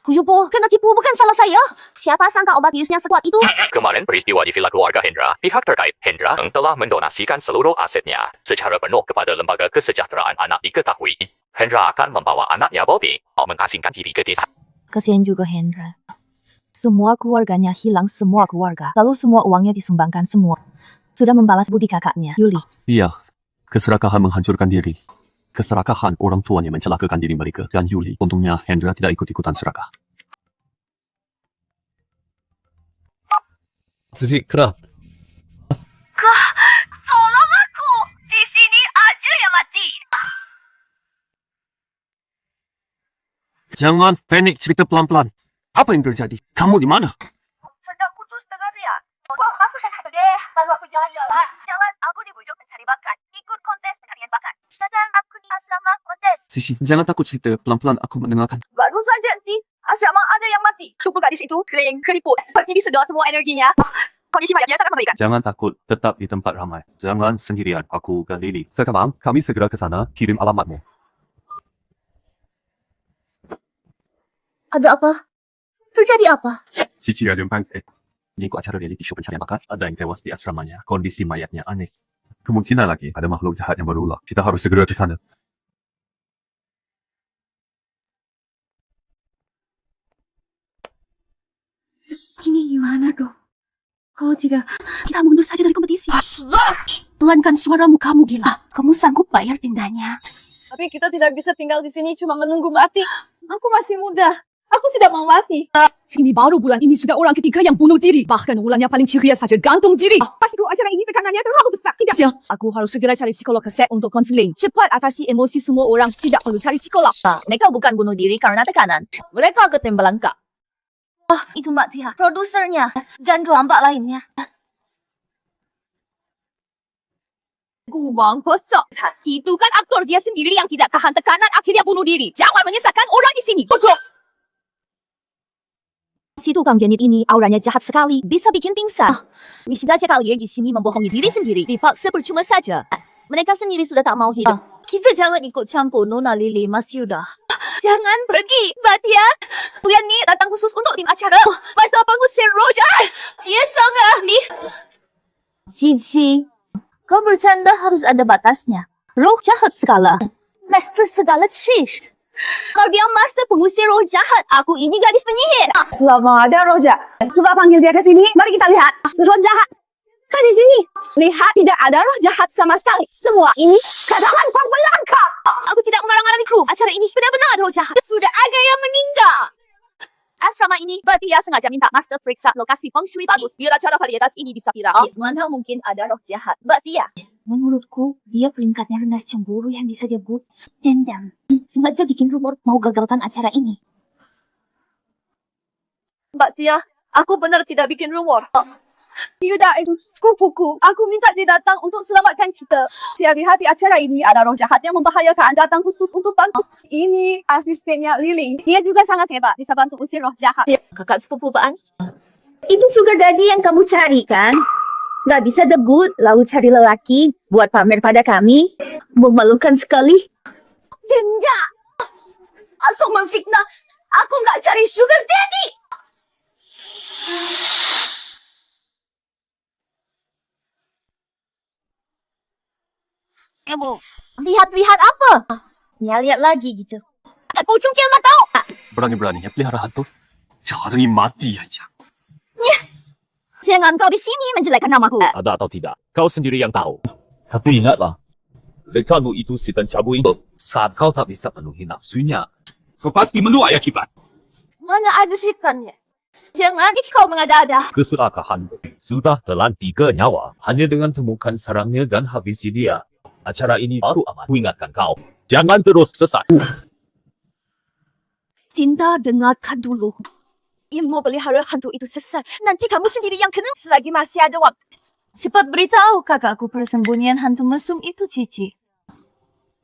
[SPEAKER 4] Kuyupo, kena tipu bukan salah saya. Siapa sangka obat biusnya sekuat itu?
[SPEAKER 10] Kemarin peristiwa di villa keluarga Hendra, pihak terkait Hendra telah mendonasikan seluruh asetnya secara penuh kepada Lembaga Kesejahteraan Anak diketahui. Hendra akan membawa anaknya Bobby mengasingkan diri ke desa.
[SPEAKER 4] Kasihan juga Hendra. Semua keluarganya hilang, semua keluarga. Lalu semua uangnya disumbangkan semua. Sudah membalas budi kakaknya, Yuli.
[SPEAKER 6] Iya, keserakahan menghancurkan diri. Keserakahan orang tuanya mencelakakan diri mereka dan Yuli. Untungnya Hendra tidak ikut-ikutan serakah.
[SPEAKER 5] Sisi, kenapa?
[SPEAKER 7] Tolong aku. Di sini aja yang mati.
[SPEAKER 2] Jangan panik, cerita pelan-pelan. Apa yang terjadi? Kamu di mana?
[SPEAKER 7] Sedang putus dengan dia. Aku sehat deh. Lalu aku jalan-jalan. Jalan, aku dibujuk mencari bakat. Ikut kontes pencarian bakat. Sedang aku di asrama kontes.
[SPEAKER 6] Sisi, jangan takut cerita pelan-pelan, aku mendengarkan.
[SPEAKER 4] Baru saja, Ci. Asrama ada yang mati. Tubuh gadis itu kering, keriput. Seperti disedot semua energinya. Kondisi mayatnya sangat mengerikan.
[SPEAKER 6] Jangan takut, tetap di tempat ramai. Jangan sendirian, aku dan Lily. Sekarang, kami segera ke sana, kirim alamatmu.
[SPEAKER 1] Ada apa? Terjadi apa?
[SPEAKER 6] Cici ada Lingkup acara reality show pencarian bakat, ada yang tewas di asramanya. Kondisi mayatnya aneh. Kemungkinan lagi ada makhluk jahat yang berulah. Kita harus segera ke sana.
[SPEAKER 1] Ini gimana dong? Kalau jika kita mundur saja dari kompetisi. Pelankan suaramu, kamu gila. Kamu sanggup bayar dendanya.
[SPEAKER 8] Tapi kita tidak bisa tinggal di sini cuma menunggu mati. Aku masih muda. Aku tidak mau mati. Ini baru bulan ini sudah orang ketiga yang bunuh diri. Bahkan bulannya paling ceria saja gantung diri. Pasti acara ini tekanannya terlalu besar. Tidak. Aku harus segera cari psikolog keset untuk konseling. Cepat atasi emosi semua orang. Tidak perlu cari psikolog.
[SPEAKER 4] Mereka bukan bunuh diri karena tekanan. Mereka ketembalan Kak.
[SPEAKER 1] Itu Mbak Tia, produsernya. Dan dua mbak lainnya.
[SPEAKER 8] Guang kosong. Itu kan aktor dia sendiri yang tidak tahan tekanan akhirnya bunuh diri. Jangan menyesatkan orang di sini. Bodoh. Si tukang jenit ini auranya jahat sekali, bisa bikin pingsan. Misi aja kalian di sini membohongi diri sendiri, dipaksa percuma saja.
[SPEAKER 4] Mereka sendiri sudah tak mau hidup.
[SPEAKER 1] Kita jangan ikut campur Nona Lily, Mas Yuda.
[SPEAKER 4] Jangan pergi, Mbak Tia. Kalian nih datang khusus untuk tim acara. Masa pengusir Roja. Ciesong nih.
[SPEAKER 1] Cici, kau bercanda harus ada batasnya. Roh jahat segala. Master segala cheese.
[SPEAKER 4] Kalau dia master pengusir roh jahat, aku ini gadis penyihir.
[SPEAKER 8] Selamat ada Roja. Coba panggil dia ke sini, mari kita lihat. Roh jahat. Kan di sini. Lihat, tidak ada roh jahat sama sekali. Semua ini kadangan pembelangka.
[SPEAKER 4] Aku tidak mengarang-arang kru. Acara ini benar-benar roh jahat. Sudah ada yang meninggal. Asrama ini, Mbak Tia sengaja minta master periksa lokasi feng shui bagus biar acara varietas ini bisa viral. Mana mungkin ada roh jahat, Mbak Tia?
[SPEAKER 1] Menurutku, dia peringkatnya rendah cemburu yang bisa disebut dendam. Sengaja bikin rumor mau gagalkan acara ini.
[SPEAKER 4] Mbak Tia, aku benar tidak bikin rumor.
[SPEAKER 8] Yuda itu sepupuku. Aku minta dia datang untuk selamatkan kita. Dia lihat di acara ini ada roh jahat yang membahayakan, datang khusus untuk bantu. Ini asistennya Lily. Dia juga sangat hebat, bisa bantu usir roh jahat.
[SPEAKER 4] Kakak sepupu Baan.
[SPEAKER 7] Itu sugar daddy yang kamu cari kan? Gak bisa debut, lalu cari lelaki buat pamer pada kami. Memalukan sekali.
[SPEAKER 4] Denda. Asal memfitnah. Aku nggak cari sugar daddy.
[SPEAKER 1] Kamu lihat-lihat apa? Lihat lagi gitu.
[SPEAKER 4] Tak kau cungkil mata.
[SPEAKER 6] Berani-beraninya pelihara hantu. Cari mati aja.
[SPEAKER 4] Jangan kau di sini menjelekkan namaku.
[SPEAKER 10] Ada atau tidak, kau sendiri yang tahu. Tapi ingatlah, rekanmu itu si pencabu ini. Saat kau tak bisa penuhi nafsunya, kau pasti menuai akibat.
[SPEAKER 4] Mana ada sikannya? Jangan kau mengada-ada.
[SPEAKER 10] Keserakahan sudah telan 3 nyawa hanya dengan temukan sarangnya dan habisi dia. Acara ini baru aman. Ku ingatkan kau, jangan terus sesat.
[SPEAKER 4] Cinta, dengarkan dulu. Ilmu pelihara hantu itu sesat. Nanti kamu sendiri yang kena selagi masih ada waktu.
[SPEAKER 1] Cepat beritahu kakakku persembunyian hantu mesum itu, Cici.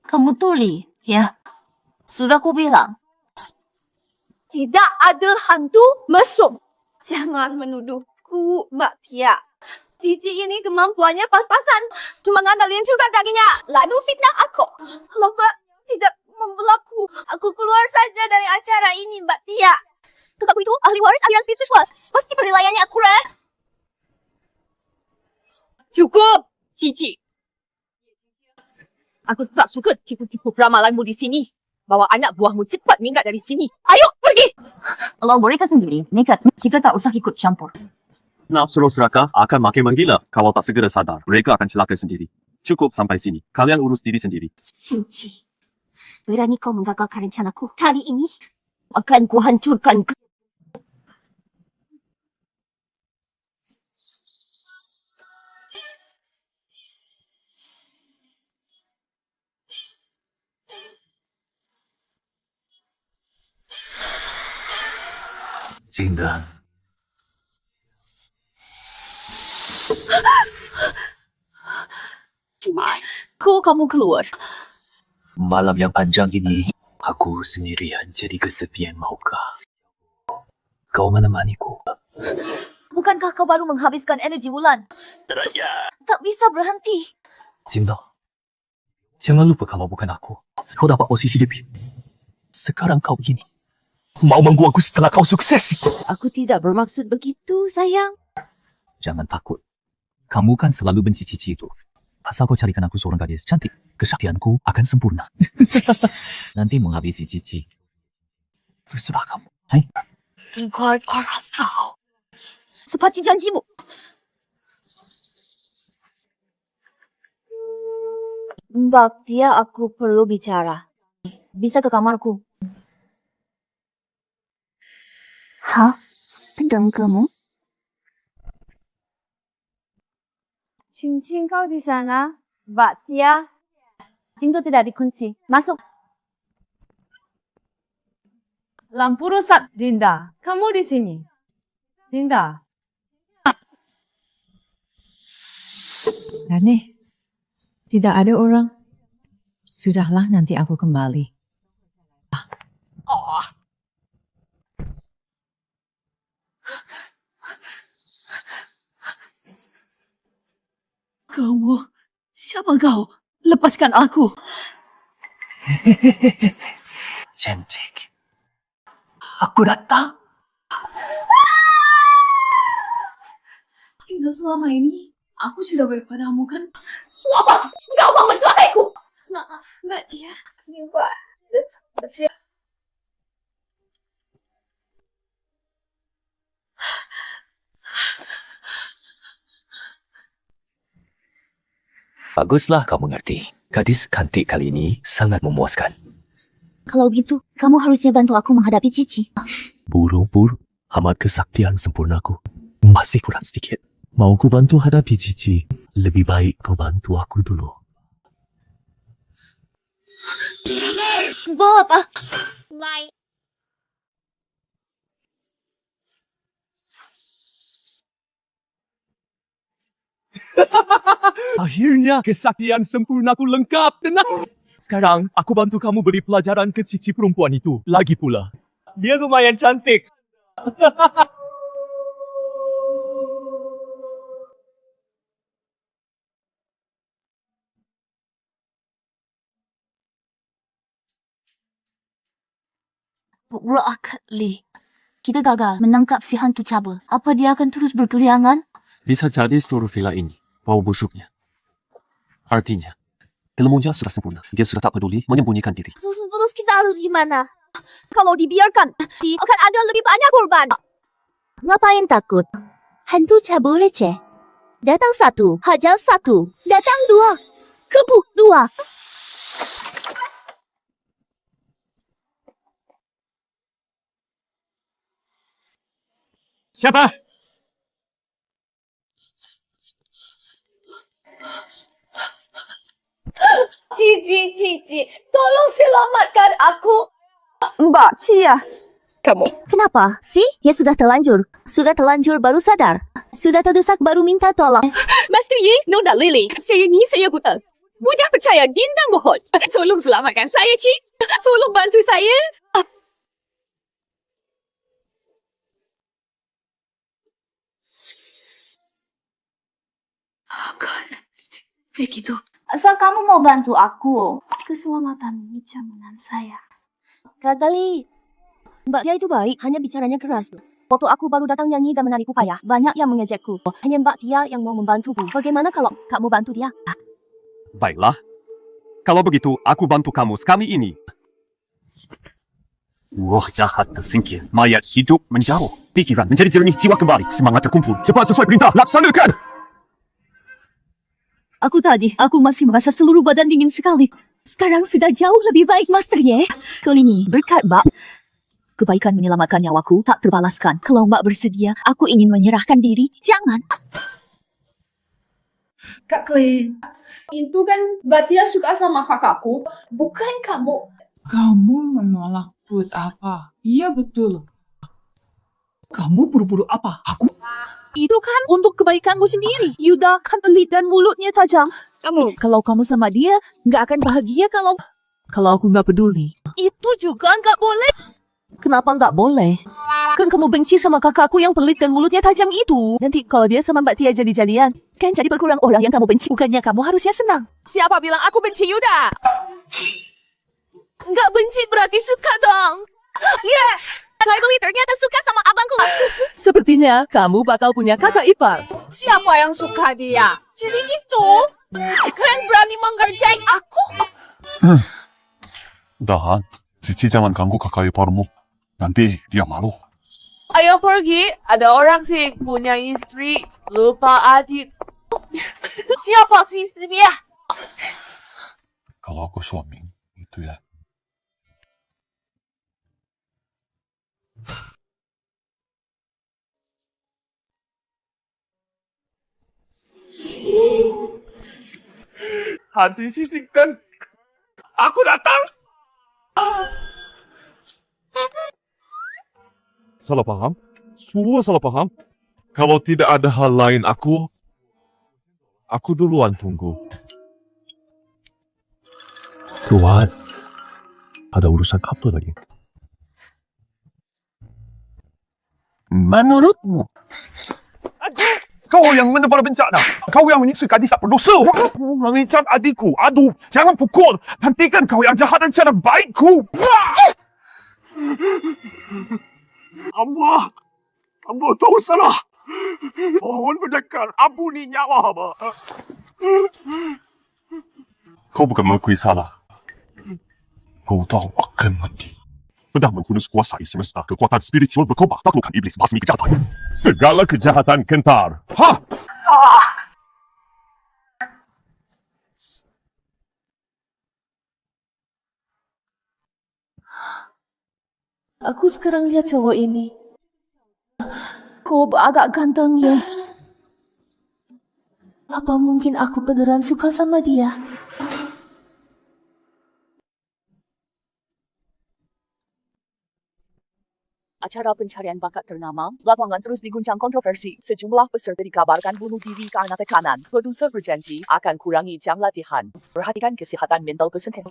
[SPEAKER 1] Kamu tuli, ya? Sudah ku bilang.
[SPEAKER 4] Tidak ada hantu mesum. Jangan menuduhku, Mbak Tia. Cici ini kemampuannya pas-pasan. Cuma ngandalin juga dagingnya. Lalu fitnah aku. Lomba tidak membelaku. Aku keluar saja dari acara ini, Mbak Tia.
[SPEAKER 7] Kakakku itu ahli waris aliran spiritual. Pasti penilaiannya akurat.
[SPEAKER 4] Cukup, Cici. Aku tak suka tipu-tipu ramalanmu di sini. Bawa anak buahmu cepat minggat dari sini. Ayo, pergi!
[SPEAKER 1] Kalau mereka sendiri nekat, kita tak usah ikut campur.
[SPEAKER 6] Nafsu serakah akan makin menggila. Kalau tak segera sadar, mereka akan celaka sendiri. Cukup sampai sini. Kalian urus diri sendiri.
[SPEAKER 1] Cici, berani kau menggagalkan rencanaku. Kali ini akan kuhancurkan kau.
[SPEAKER 11] Cinta.
[SPEAKER 8] Kok kamu keluar?
[SPEAKER 11] Malam yang panjang ini, aku sendirian jadi kesepian, maukah? Kau menemaniku.
[SPEAKER 7] Bukankah kau baru menghabiskan energi Wulan?
[SPEAKER 11] Teraja.
[SPEAKER 7] Tak bisa berhenti.
[SPEAKER 11] Cinta. Jangan lupa kalau bukan aku. Kau dapat posisi debut. Sekarang kau begini. Mau membuangku setelah kau sukses.
[SPEAKER 8] Aku tidak bermaksud begitu, sayang.
[SPEAKER 11] Jangan takut. Kamu kan selalu benci Cici itu. Asal kau carikan aku seorang gadis cantik, kesaktianku akan sempurna. Nanti menghabisi Cici. Terserah kamu. Hai.
[SPEAKER 7] Kau 알았어. Seperti janjimu. Mbak Tia, aku perlu bicara. Bisa ke kamarku?
[SPEAKER 1] Hah? Pedang kamu?
[SPEAKER 7] Cincin kau di sana, Mbak Tia. Pintu tidak dikunci. Masuk.
[SPEAKER 8] Lampu rusak, Dinda. Kamu di sini. Dinda. Aneh. Tidak ada orang. Sudahlah, nanti aku kembali. Kamu, siapa kau? Lepaskan aku.
[SPEAKER 11] Cantik. Aku datang.
[SPEAKER 8] Tinggal selama ini, aku sudah baik padamu kan? Apa? Kau mau mencelakaiku?
[SPEAKER 7] Maaf, Mbak Tia. Mbak Tia.
[SPEAKER 11] Baguslah kau mengerti. Gadis cantik kali ini sangat memuaskan.
[SPEAKER 1] Kalau gitu, kamu harusnya bantu aku menghadapi Cici.
[SPEAKER 11] Buru-buru, amat kesaktian sempurnaku. Masih kurang sedikit. Mau ku bantu hadapi Cici. Lebih baik kau bantu aku dulu.
[SPEAKER 1] Bawa apa?
[SPEAKER 3] Akhirnya kesaktian sempurnaku lengkap, tenang. Sekarang aku bantu kamu beri pelajaran ke Cici perempuan itu. Lagi pula, dia lumayan cantik.
[SPEAKER 1] Broccoli. Kita gagal menangkap si hantu cabul. Apa dia akan terus berkeliangan?
[SPEAKER 6] Bisa jadi seluruh villa ini bau busuknya. Artinya, ilmunya sudah sempurna. Dia sudah tak peduli menyembunyikan diri.
[SPEAKER 7] Terus kita harus gimana? Kalau dibiarkan, akan ada lebih banyak korban. Ngapain takut? Hantu cabul receh. Datang satu, hajar satu. Datang dua, kebuk dua.
[SPEAKER 5] Siapa?
[SPEAKER 8] Cici, tolong selamatkan aku. Mbak Cia. Kamu.
[SPEAKER 7] Kenapa? Ya sudah terlanjur. Sudah terlanjur baru sadar. Sudah terdesak baru minta tolong.
[SPEAKER 8] Master Yi, Nona Lily. Saya ni saya buta. Mudah percaya, Dinda mohon. Tolong selamatkan saya, Cik. Tolong bantu saya.
[SPEAKER 7] Begitu. Asal kamu mau bantu aku. Keselamatan jaminan saya. Kak Dali.
[SPEAKER 1] Mbak Tia itu baik, hanya bicaranya keras. Waktu aku baru datang nyanyi dan menariku payah, banyak yang mengejekku. Hanya Mbak Tia yang mau membantuku. Bagaimana kalau kamu bantu dia?
[SPEAKER 6] Baiklah. Kalau begitu, aku bantu kamu sekali ini. Roh jahat tersingkir, mayat hidup menjauh. Pikiran menjadi jernih, jiwa kembali. Semangat terkumpul. Cepat sesuai perintah, laksanakan!
[SPEAKER 7] Aku masih merasa seluruh badan dingin sekali. Sekarang sudah jauh lebih baik, Master Ye. Kali ini, berkat Mbak, kebaikan menyelamatkan nyawaku tak terbalaskan. Kalau Mbak bersedia, aku ingin menyerahkan diri. Jangan.
[SPEAKER 8] Kak Clay, itu kan Mbak Tia suka sama kakakku.
[SPEAKER 7] Bukan kamu.
[SPEAKER 12] Kamu menolak buat apa? Iya betul. Kamu buru-buru apa? Aku?
[SPEAKER 8] Itu kan untuk kebaikanmu sendiri. Yuda kan pelit dan mulutnya tajam. Kalau kamu sama dia, nggak akan bahagia kalau aku nggak peduli. Itu juga nggak boleh. Kenapa nggak boleh? Kan kamu benci sama kakakku yang pelit dan mulutnya tajam itu. Nanti kalau dia sama Mbak Tia jadi-jadian, kan jadi berkurang orang yang kamu benci. Bukannya kamu harusnya senang. Siapa bilang aku benci Yuda? Nggak benci berarti suka dong. Yes! Kylie ternyata suka sama abangku. Sepertinya kamu bakal punya kakak ipar. Siapa yang suka dia? Jadi itu? Kalian berani mengerjai aku?
[SPEAKER 2] Udahan, Cici jangan ganggu kakak iparmu. Nanti dia malu.
[SPEAKER 12] Ayo pergi. Ada orang sih punya istri. Lupa adik.
[SPEAKER 8] Siapa sih dia?
[SPEAKER 2] Kalau aku suami, itu ya.
[SPEAKER 5] Hansi sisihkan. Aku datang.
[SPEAKER 2] Salah paham? Semua salah paham? Kalau tidak ada hal lain aku duluan tunggu. Tuan, ada urusan apa lagi? Menurutmu? Kau yang menebar bencana. Kau yang menyiksa gadis tak berdosa. Mengincar adikku. Aduh, jangan pukul. Hentikan kau yang jahat dan cara baikku. Hamba tahu salah. Mohon pendekar. Ampuni nyawa hamba. Kau bukan mengakui salah. Kau tahu akan mati. Pedang menghunus kuasai semesta. Kekuatan spiritual berkobar. Taklukkan iblis basmi kejahatan. Segala kejahatan kentar. Ha!
[SPEAKER 8] Aku sekarang lihat cowok ini. Kok agak ganteng ya? Apa mungkin aku beneran suka sama dia?
[SPEAKER 13] Acara pencarian bakat ternama, lapangan terus diguncang kontroversi. Sejumlah peserta dikabarkan bunuh diri karena tekanan. Produser berjanji akan kurangi jam latihan. Perhatikan kesehatan mental peserta.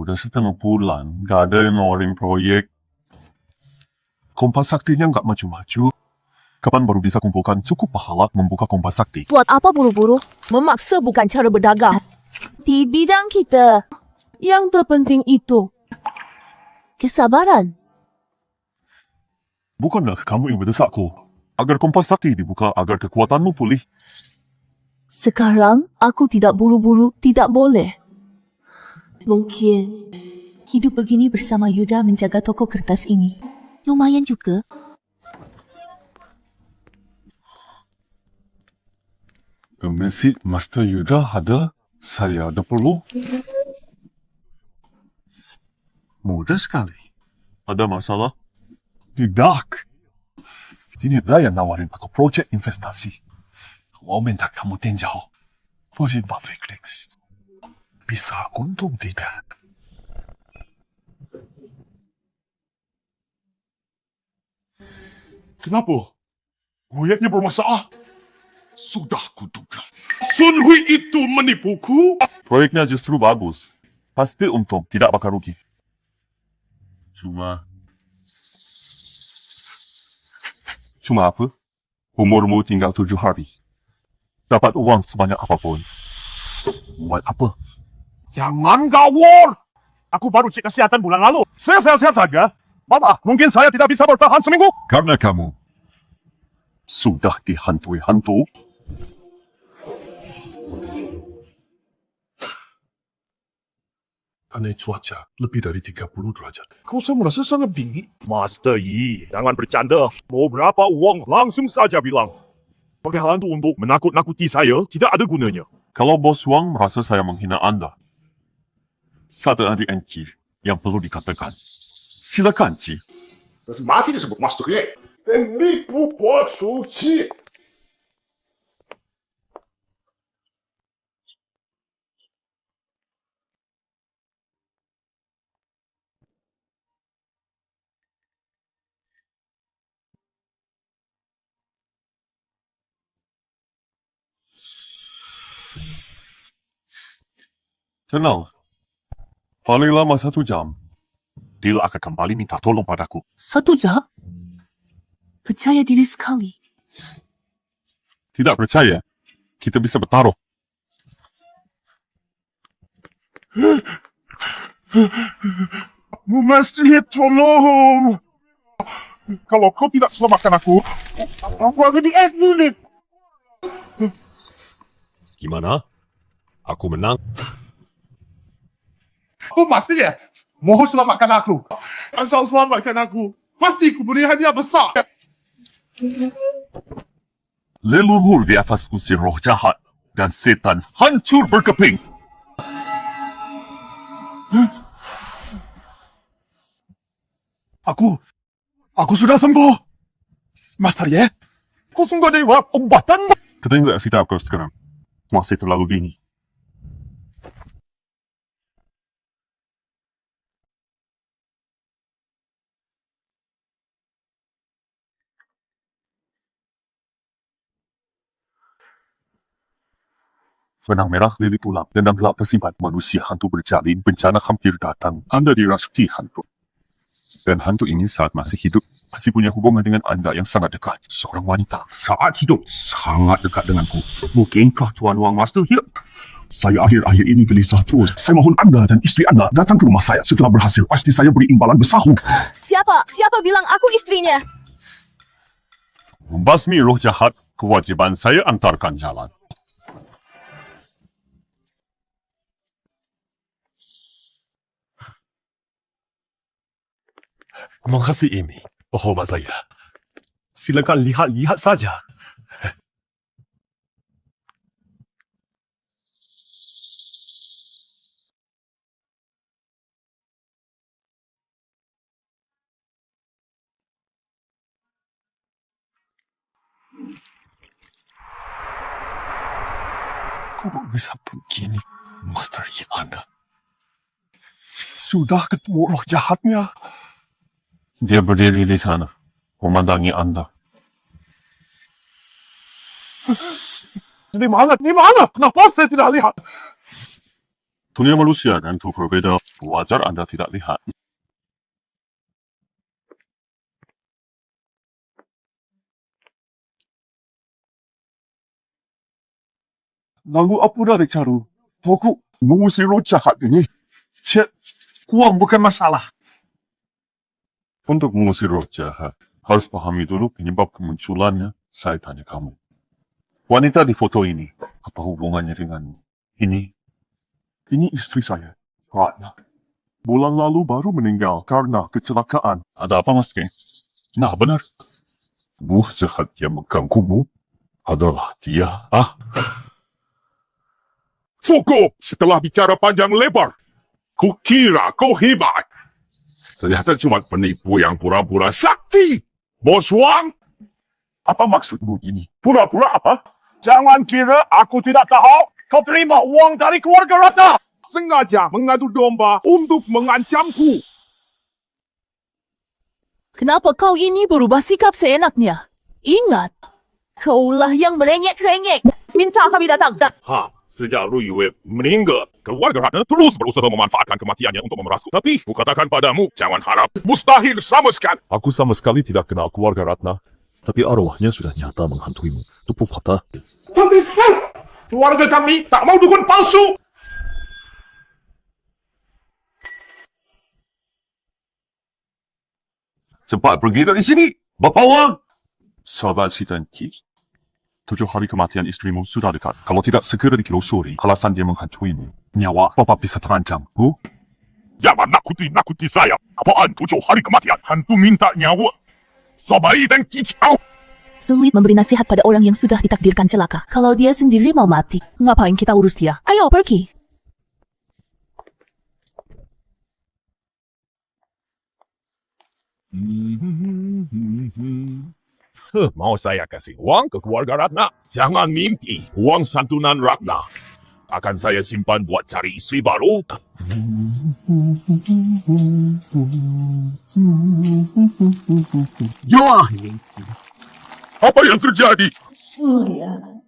[SPEAKER 2] Udah setengah bulan, gak ada yang nawarin proyek. Kompas Saktinya nggak maju-maju. Kapan baru bisa kumpulkan cukup pahala membuka Kompas Sakti?
[SPEAKER 8] Buat apa buru-buru? Memaksa bukan cara berdagang. Di bidang kita, yang terpenting itu kesabaran.
[SPEAKER 2] Bukanlah kamu yang mendesakku. Agar Kompas Sakti dibuka, agar kekuatanmu pulih.
[SPEAKER 8] Sekarang, aku tidak buru-buru, tidak boleh. Mungkin hidup begini bersama Yuda menjaga toko kertas ini. Lumayan juga.
[SPEAKER 2] Ke masjid Master Yuda ada, saya ada perlu. Mudah sekali. Ada masalah? Tidak. Tidak ada yang nawarin aku projek investasi. Mau minta kamu tinjau. Positif Fix. Bisa untung tidak? Kenapa? Proyeknya bermasalah. Sudah kuduga. Sun Hui itu menipuku. Proyeknya justru bagus. Pasti untung, tidak bakal rugi. Cuma apa? Umurmu tinggal 7 hari. Dapat uang sebanyak apapun. Buat apa? Jangan gawur!
[SPEAKER 5] Aku baru cek kesehatan bulan lalu. Saya sehat-sehat saja. Bapak, mungkin saya tidak bisa bertahan seminggu.
[SPEAKER 2] Karena kamu sudah dihantui hantu. Aneh cuaca lebih dari 30 derajat. Kau saya merasa sangat dingin.
[SPEAKER 5] Master Yi, jangan bercanda. Mau berapa uang, langsung saja bilang. Pakai hantu untuk menakut-nakuti saya tidak ada gunanya.
[SPEAKER 2] Kalau Bos Wang merasa saya menghina Anda, satu adik Enci yang perlu dikatakan. Silakan, Ci.
[SPEAKER 5] Masih disebut Master Yi. Penipu buat suci.
[SPEAKER 2] Tenang. Paling lama 1 jam. Dia akan kembali minta tolong padaku.
[SPEAKER 12] 1 jam? Percaya diri sekali.
[SPEAKER 2] Tidak percaya? Kita bisa bertaruh.
[SPEAKER 5] Master Yi, tolong. Kalau kau tidak selamatkan aku akan di-executed.
[SPEAKER 2] Gimana? Aku menang.
[SPEAKER 5] Kau Master Yi, mohon selamatkan aku. Asal selamatkan aku, pasti aku beri hadiah besar.
[SPEAKER 2] Leluhur di atas kursi roh jahat dan setan hancur berkeping.
[SPEAKER 5] Aku sudah sembuh. Master Yi, kau sungguh dewa ombatan.
[SPEAKER 2] Katanya tidak sedap kau sekarang. Masih terlalu dini. Benang merah lilit ulam, dendam gelap tersimpan. Manusia hantu berjalin, bencana hampir datang. Anda dirasuki hantu. Dan hantu ini saat masih hidup, masih punya hubungan dengan Anda yang sangat dekat. Seorang wanita.
[SPEAKER 5] Saat hidup, sangat dekat denganku. Mungkinkah Tuan Wang Master Yi?
[SPEAKER 2] Saya akhir-akhir ini gelisah terus. Saya mohon Anda dan istri Anda datang ke rumah saya. Setelah berhasil, pasti saya beri imbalan besar.
[SPEAKER 7] Siapa bilang aku istrinya?
[SPEAKER 2] Membasmi roh jahat, kewajiban saya antarkan jalan.
[SPEAKER 5] Terima kasih, Amy. Oh, saya. Silakan lihat-lihat saja.
[SPEAKER 2] Kok bisa begini, Master Yi Anda? Sudah ketemu roh jahatnya. Dia berdiri di sana, memandangi Anda.
[SPEAKER 5] Di mana? Kenapa saya tidak lihat?
[SPEAKER 2] Dunia manusia dan tubuh berbeda, wajar Anda tidak lihat. Lalu apa dari cara? Aku mengusir roh jahat ini. Cik, uang bukan masalah. Untuk mengusir roh jahat, harus pahami dulu penyebab kemunculannya. Saya tanya kamu. Wanita di foto ini, apa hubungannya dengan ini? Ini istri saya, Ratna. Bulan lalu baru meninggal karena kecelakaan. Ada apa, Mas Ken? Nah, benar. Buah jahat yang mengganggumu adalah dia.
[SPEAKER 5] Cukup! Setelah bicara panjang lebar, kukira kau hebat. Ternyata cuma penipu yang pura-pura sakti. Bos Wang!
[SPEAKER 2] Apa maksudmu ini?
[SPEAKER 5] Pura-pura apa? Jangan kira aku tidak tahu. Kau terima uang dari keluarga Ratna. Sengaja mengadu domba untuk mengancamku.
[SPEAKER 7] Kenapa kau ini berubah sikap seenaknya? Ingat, kaulah yang merengek-rengek. Minta kami datang.
[SPEAKER 5] Sejak Lu Yue meninggal, keluarga Ratna terus berusaha memanfaatkan kematiannya untuk memerasku. Tapi, kukatakan padamu, jangan harap. Mustahil sama sekali.
[SPEAKER 2] Aku sama sekali tidak kenal keluarga Ratna. Tapi arwahnya sudah nyata menghantuimu. Itu fakta.
[SPEAKER 5] Cantik sekali. Keluarga kami tak mau dukun palsu.
[SPEAKER 2] Cepat pergi dari sini, Bapak Wang. Sahabat si Tanki, 7 hari kematian istrimu sudah dekat. Kalau tidak segera ditelusuri, alasan dia menghancuimu, nyawa Bapak bisa terancam.
[SPEAKER 5] Jangan nakuti saya. Apaan 7 hari kematian? Hantu minta nyawa. Sabai dan kicau.
[SPEAKER 7] Sulit memberi nasihat pada orang yang sudah ditakdirkan celaka. Kalau dia sendiri mau mati, ngapain kita urus dia? Ayo pergi.
[SPEAKER 5] Mau saya kasih uang ke keluarga Ratna? Jangan mimpi. Uang santunan Ratna akan saya simpan buat cari istri baru.
[SPEAKER 2] Ya,
[SPEAKER 5] Apa yang terjadi?
[SPEAKER 12] Surya.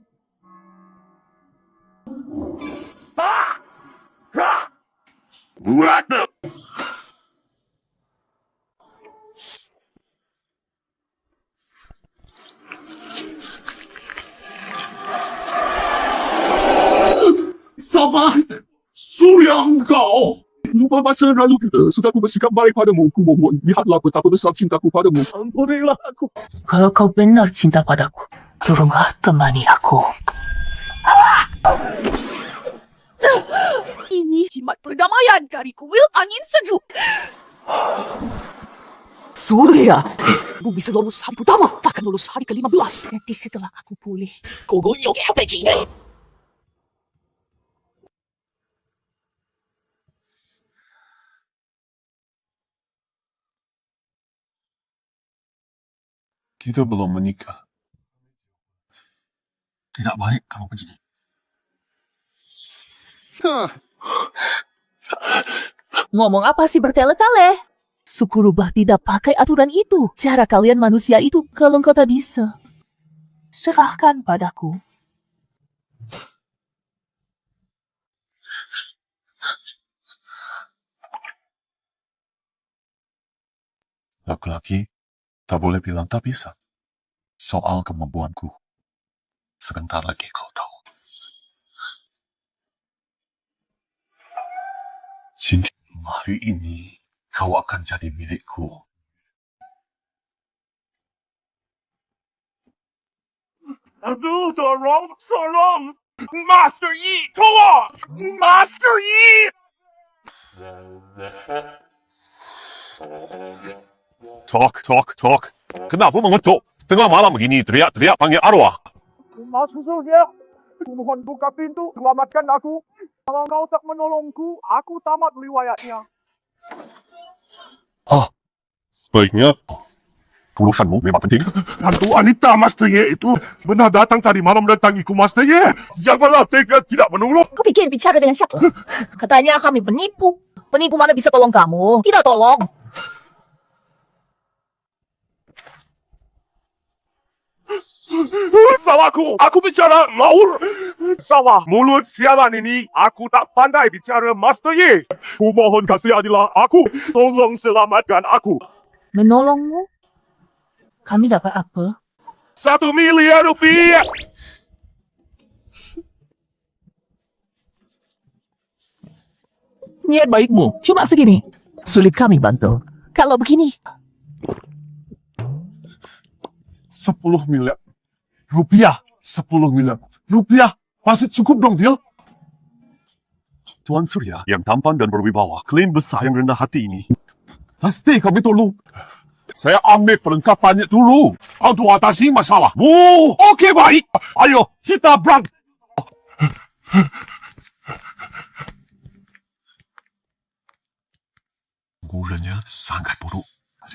[SPEAKER 5] Ratna!
[SPEAKER 2] Sabar! Surya engkau! Lupa masa lalu kita, sudah aku bersikap baik padamu. Ku mohon, lihatlah betapa besar cintaku padamu. Ampunilah aku.
[SPEAKER 7] Kalau kau benar cinta padaku, tolonglah temani aku.
[SPEAKER 8] Ini jimat perdamaian dari kuil angin sejuk.
[SPEAKER 7] Surya!
[SPEAKER 8] Aku bisa lolos hari pertama, takkan lolos hari ke-15.
[SPEAKER 7] Nanti setelah aku pulih.
[SPEAKER 8] Kau goyok apa sih?
[SPEAKER 2] Kita belum menikah. Tidak baik kamu begini.
[SPEAKER 7] Ngomong apa sih bertele-tele? Suku rubah tidak pakai aturan itu. Cara kalian manusia itu kalau kau tak bisa. Serahkan padaku.
[SPEAKER 2] Laki-laki tak boleh bilang tak bisa. Soal kemampuanku. Sebentar lagi kau tahu. Cinta, hari ini kau akan jadi milikku.
[SPEAKER 5] Aduh, tolong! Master Yi, tolong! Master Yi!
[SPEAKER 2] Tok. Kenapa mengetuk? Tengah malam begini teriak-teriak panggil arwah.
[SPEAKER 5] Maksud Surya, mohon buka pintu, selamatkan aku. Kalau kau tak menolongku, aku tamat riwayatnya.
[SPEAKER 2] Sebaiknya urusanmu memang penting.
[SPEAKER 5] Hantu Anita Master Ye itu benar datang tadi malam mendatangiku Master Ye. Sejak malam tega tidak menolong.
[SPEAKER 7] Kau pikir bicara dengan siapa? Katanya kami penipu. Penipu mana bisa tolong kamu? Tidak tolong.
[SPEAKER 5] Salahku, aku bicara ngawur. Salah, mulut sialan ini, aku tak pandai bicara Master Yi. Ku mohon kasihanilah aku, tolong selamatkan aku.
[SPEAKER 7] Menolongmu? Kami dapat apa?
[SPEAKER 5] 1 miliar rupiah.
[SPEAKER 7] Niat baikmu cuma segini. Sulit kami bantu. Kalau begini.
[SPEAKER 2] 10 miliar rupiah. 10 miliar rupiah. Pasti cukup dong, Dil. Tuan Surya yang tampan dan berwibawa, klien besar yang rendah hati ini. Pasti kami tolong. Saya ambil perlengkapannya dulu untuk atasi masalah.
[SPEAKER 5] Oke, baik. Ayo, kita berangkat.
[SPEAKER 2] Gurunya sangat buruk.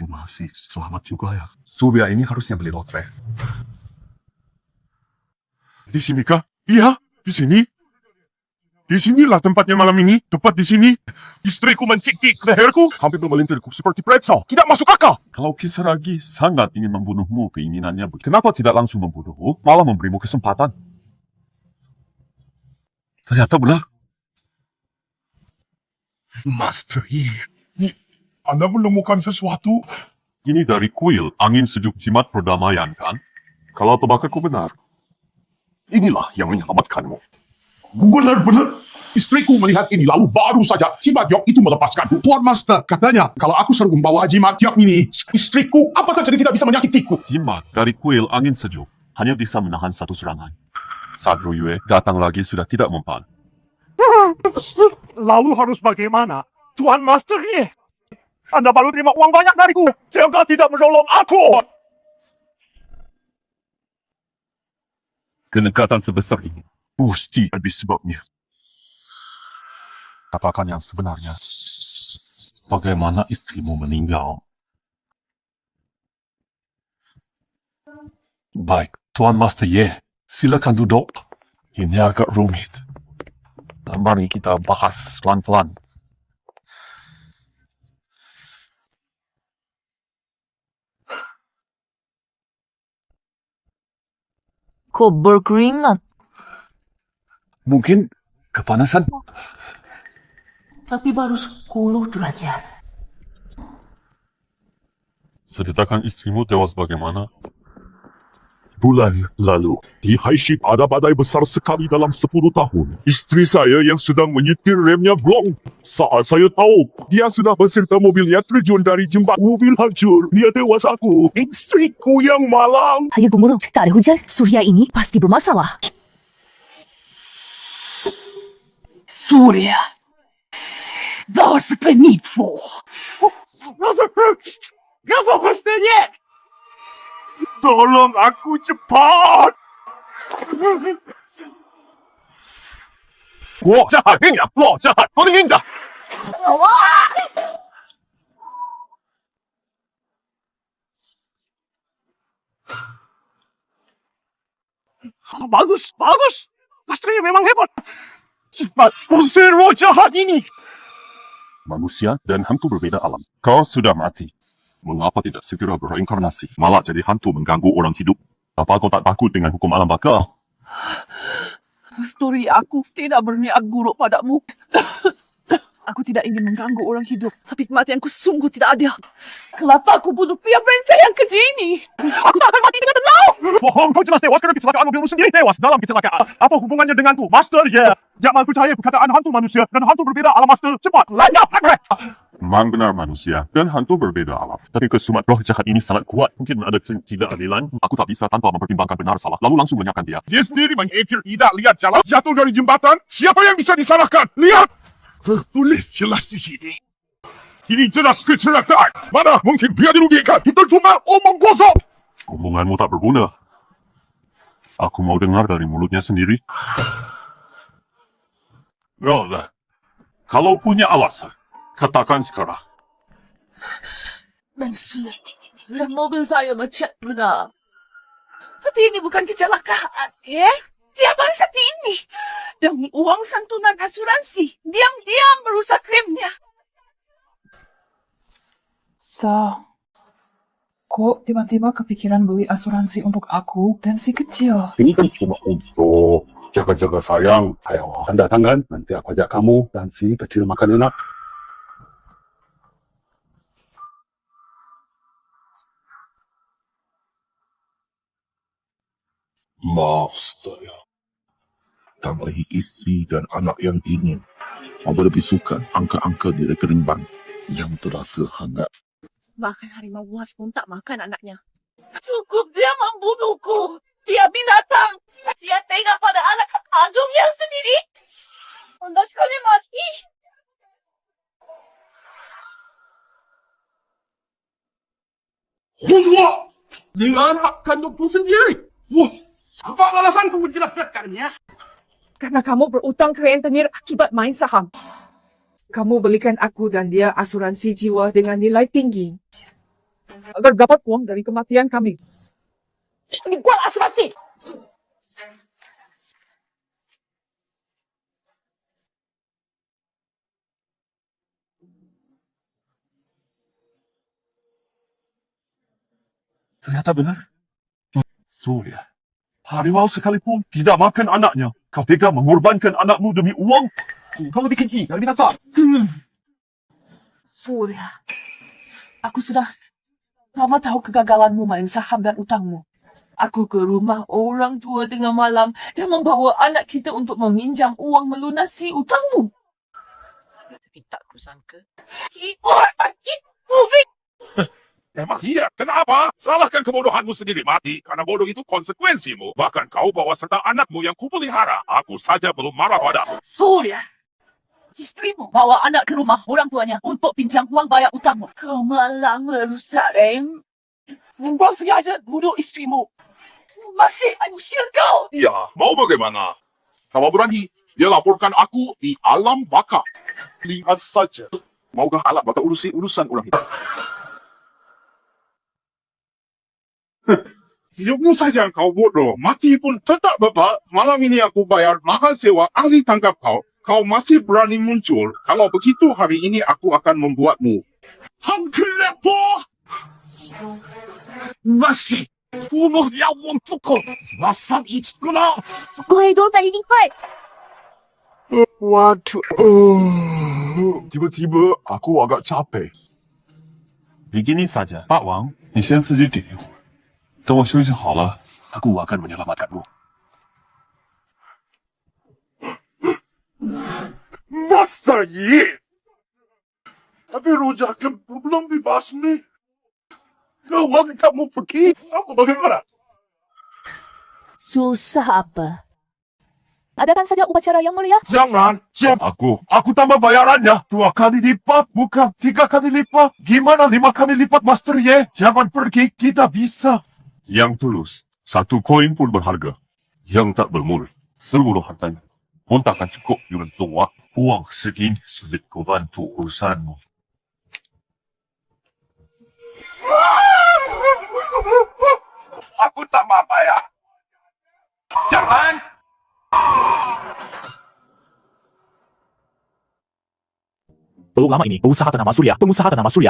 [SPEAKER 2] Masih selamat juga ya. Surya ini harusnya beli lotre.
[SPEAKER 5] Di sini kah? Iya, di sini. Di sinilah tempatnya malam ini. Tepat di sini. Istriku mencekik leherku. Hampir memelintirku seperti pretzel. Tidak masuk akal.
[SPEAKER 2] Kalau Kisaragi sangat ingin membunuhmu, keinginannya kenapa tidak langsung membunuhmu, malah memberimu kesempatan? Ternyata benar.
[SPEAKER 5] Master Yi, Anda menemukan sesuatu?
[SPEAKER 2] Ini dari kuil angin sejuk jimat perdamaian, kan? Kalau tebakanku benar, inilah yang menyelamatkanmu.
[SPEAKER 5] Benar-benar.
[SPEAKER 14] Istriku melihat ini lalu baru saja Jimat Yok itu melepaskanku. Tuan Master, katanya kalau aku suruh membawa Jimat Yok ini, istriku apakah jadi tidak bisa menyakitiku?
[SPEAKER 2] Jimat dari kuil angin sejuk hanya bisa menahan satu serangan. Saat Ruyue datang lagi sudah tidak mempan.
[SPEAKER 5] Lalu harus bagaimana? Tuan Master Ye, Anda baru terima uang banyak dariku. Jangan tidak menolong aku.
[SPEAKER 2] Kenekatan sebesar ini pasti ada sebabnya. Katakan yang sebenarnya. Bagaimana istrimu meninggal? Baik, Tuan Master Ye, silakan duduk. Ini agak rumit. Mari kita bahas pelan-pelan.
[SPEAKER 13] Kok berkeringat?
[SPEAKER 2] Mungkin kepanasan.
[SPEAKER 13] Tapi baru 10 derajat.
[SPEAKER 2] Ceritakan istrimu tewas bagaimana? Bulan lalu, di Haiship ada badai besar sekali dalam 10 tahun. Istri saya yang sedang menyetir remnya blong. Saat saya tahu, dia sudah beserta mobilnya terjun dari jembatan. Mobil hancur, dia tewas aku. Istriku yang malang.
[SPEAKER 7] Ayo gemuruh, tak ada hujan. Surya ini pasti bermasalah.
[SPEAKER 12] Surya. That's the need for.
[SPEAKER 5] Gak fokus tanya. Tolong aku cepat.
[SPEAKER 2] Wo jahat, ini wo jahat, kau ingin dah?
[SPEAKER 5] Bagus, bagus. Masternya memang hebat. Cepat usir roh jahat ini.
[SPEAKER 2] Manusia dan hantu berbeda alam. Kau sudah mati. Mengapa tidak segera bereinkarnasi? Malah jadi hantu mengganggu orang hidup. Apa kau tak takut dengan hukum alam baka?
[SPEAKER 12] Story aku tidak berniat buruk padamu. Aku tidak ingin mengganggu orang hidup, tapi kematianku sungguh tidak adil. Kenapa aku bunuh pria brengsek yang keji ini? Aku tak akan mati dengan tenang.
[SPEAKER 5] Bohong, kau jelas tewas karena kecelakaan mobilmu sendiri tewas dalam kecelakaan. Apa hubungannya denganku? Master, ya. Jangan percaya perkataan hantu manusia dan hantu berbeda alam Master. Cepat, lenyap,
[SPEAKER 2] Memang benar manusia dan hantu berbeda alam. Tapi kesumat roh jahat ini sangat kuat. Mungkin ada ketidakadilan. Aku tak bisa tanpa mempertimbangkan benar salah. Lalu langsung lenyapkan dia.
[SPEAKER 14] Dia sendiri mengekir tidak lihat jalan jatuh dari jembatan. Siapa yang bisa disalahkan? Lihat! Tertulis jelas di sini. Ini jelas kecelakaan. Mana mungkin dia dirugikan? Itu cuma omong kosong.
[SPEAKER 2] Omonganmu tak berguna. Aku mau dengar dari mulutnya sendiri. Yalah. Kalau punya alasan, katakan sekarang.
[SPEAKER 12] Nancy, mobil saya macet benar. Tapi ini bukan kecelakaan, ya? Dia bangsa ini. Demi uang santunan asuransi, diam-diam merusak remnya. Kok tiba-tiba kepikiran beli asuransi untuk aku dan si kecil?
[SPEAKER 14] Ini kan cuma untuk jaga-jaga sayang. Ayo, tanda tangan. Nanti aku ajak kamu dan si kecil makan enak. Maaf, saya. Tambahi istri dan anak yang dingin. Aku lebih suka angka-angka di rekening bank yang terasa hangat.
[SPEAKER 12] Bahkan harimau buas pun tak makan anaknya. Cukup dia membunuhku. Dia binatang. Dia tega pada anak agungnya sendiri. Anda sekali mati.
[SPEAKER 14] Huzwa! Dengan hak kandungku sendiri. Wah, apa alasanku menjelaskannya?
[SPEAKER 12] Karena kamu berutang ke rentenir akibat main saham. Kamu belikan aku dan dia asuransi jiwa dengan nilai tinggi. Agar dapat uang dari kematian kami. Ini buat asuransi!
[SPEAKER 2] Ternyata benar. Surya, harimau sekalipun tidak makan anaknya. Kau tega mengorbankan anakmu demi uang? Kau lebih keji dari binatang.
[SPEAKER 12] Surya, aku sudah lama tahu kegagalanmu main saham dan utangmu. Aku ke rumah orang tua tengah malam dan membawa anak kita untuk meminjam uang melunasi utangmu.
[SPEAKER 14] Tapi tak kusangka. Memang iya. Kenapa? Salahkan kebodohanmu sendiri mati. Karena bodoh itu konsekuensimu. Bahkan kau bawa serta anakmu yang kupelihara. Aku saja belum marah padamu.
[SPEAKER 8] Surya, istrimu bawa anak ke rumah orang tuanya untuk pinjam uang bayar utangmu. Kau malah merusak, Kau sengaja bunuh istrimu. Masih manusia kau.
[SPEAKER 14] Iya, mau bagaimana? Kalau berani, dia laporkan aku di alam baka. Lihat saja. Maukah alam baka urusi urusan orang itu? Hidupmu saja kau bodoh. Mati pun tetap bapak. Malam ini aku bayar mahal sewa ahli tangkap kau. Kau masih berani muncul. Kalau begitu hari ini aku akan membuatmu Hangkelepo! Masih bunuh dia untukku. Selesai itu kena.
[SPEAKER 1] 乖，多在一定快。
[SPEAKER 2] Waduh. Tiba-tiba aku agak capek. Begini saja, Pak Wang, 你先自己点一会儿。等我休息好了，aku akan menyelamatkanmu.
[SPEAKER 14] Masa iya? Tapi rujakan belum dibasmi. Kalau kamu pergi, aku bagaimana?
[SPEAKER 8] Susah apa? Adakan saja upacara yang mulia.
[SPEAKER 14] Jangan. Aku tambah bayarannya 2 kali lipat, bukan 3 kali lipat. Gimana 5 kali lipat, Master Ye? Jangan pergi, kita bisa. Yang tulus, 1 koin pun berharga. Yang tak bermulut, seluruh hartanya. Pun takkan cukup untuk uang segini sulit ku bantu urusanmu. Aku tak apa ya. Jangan.
[SPEAKER 11] Belum lama ini, pengusaha ternama Surya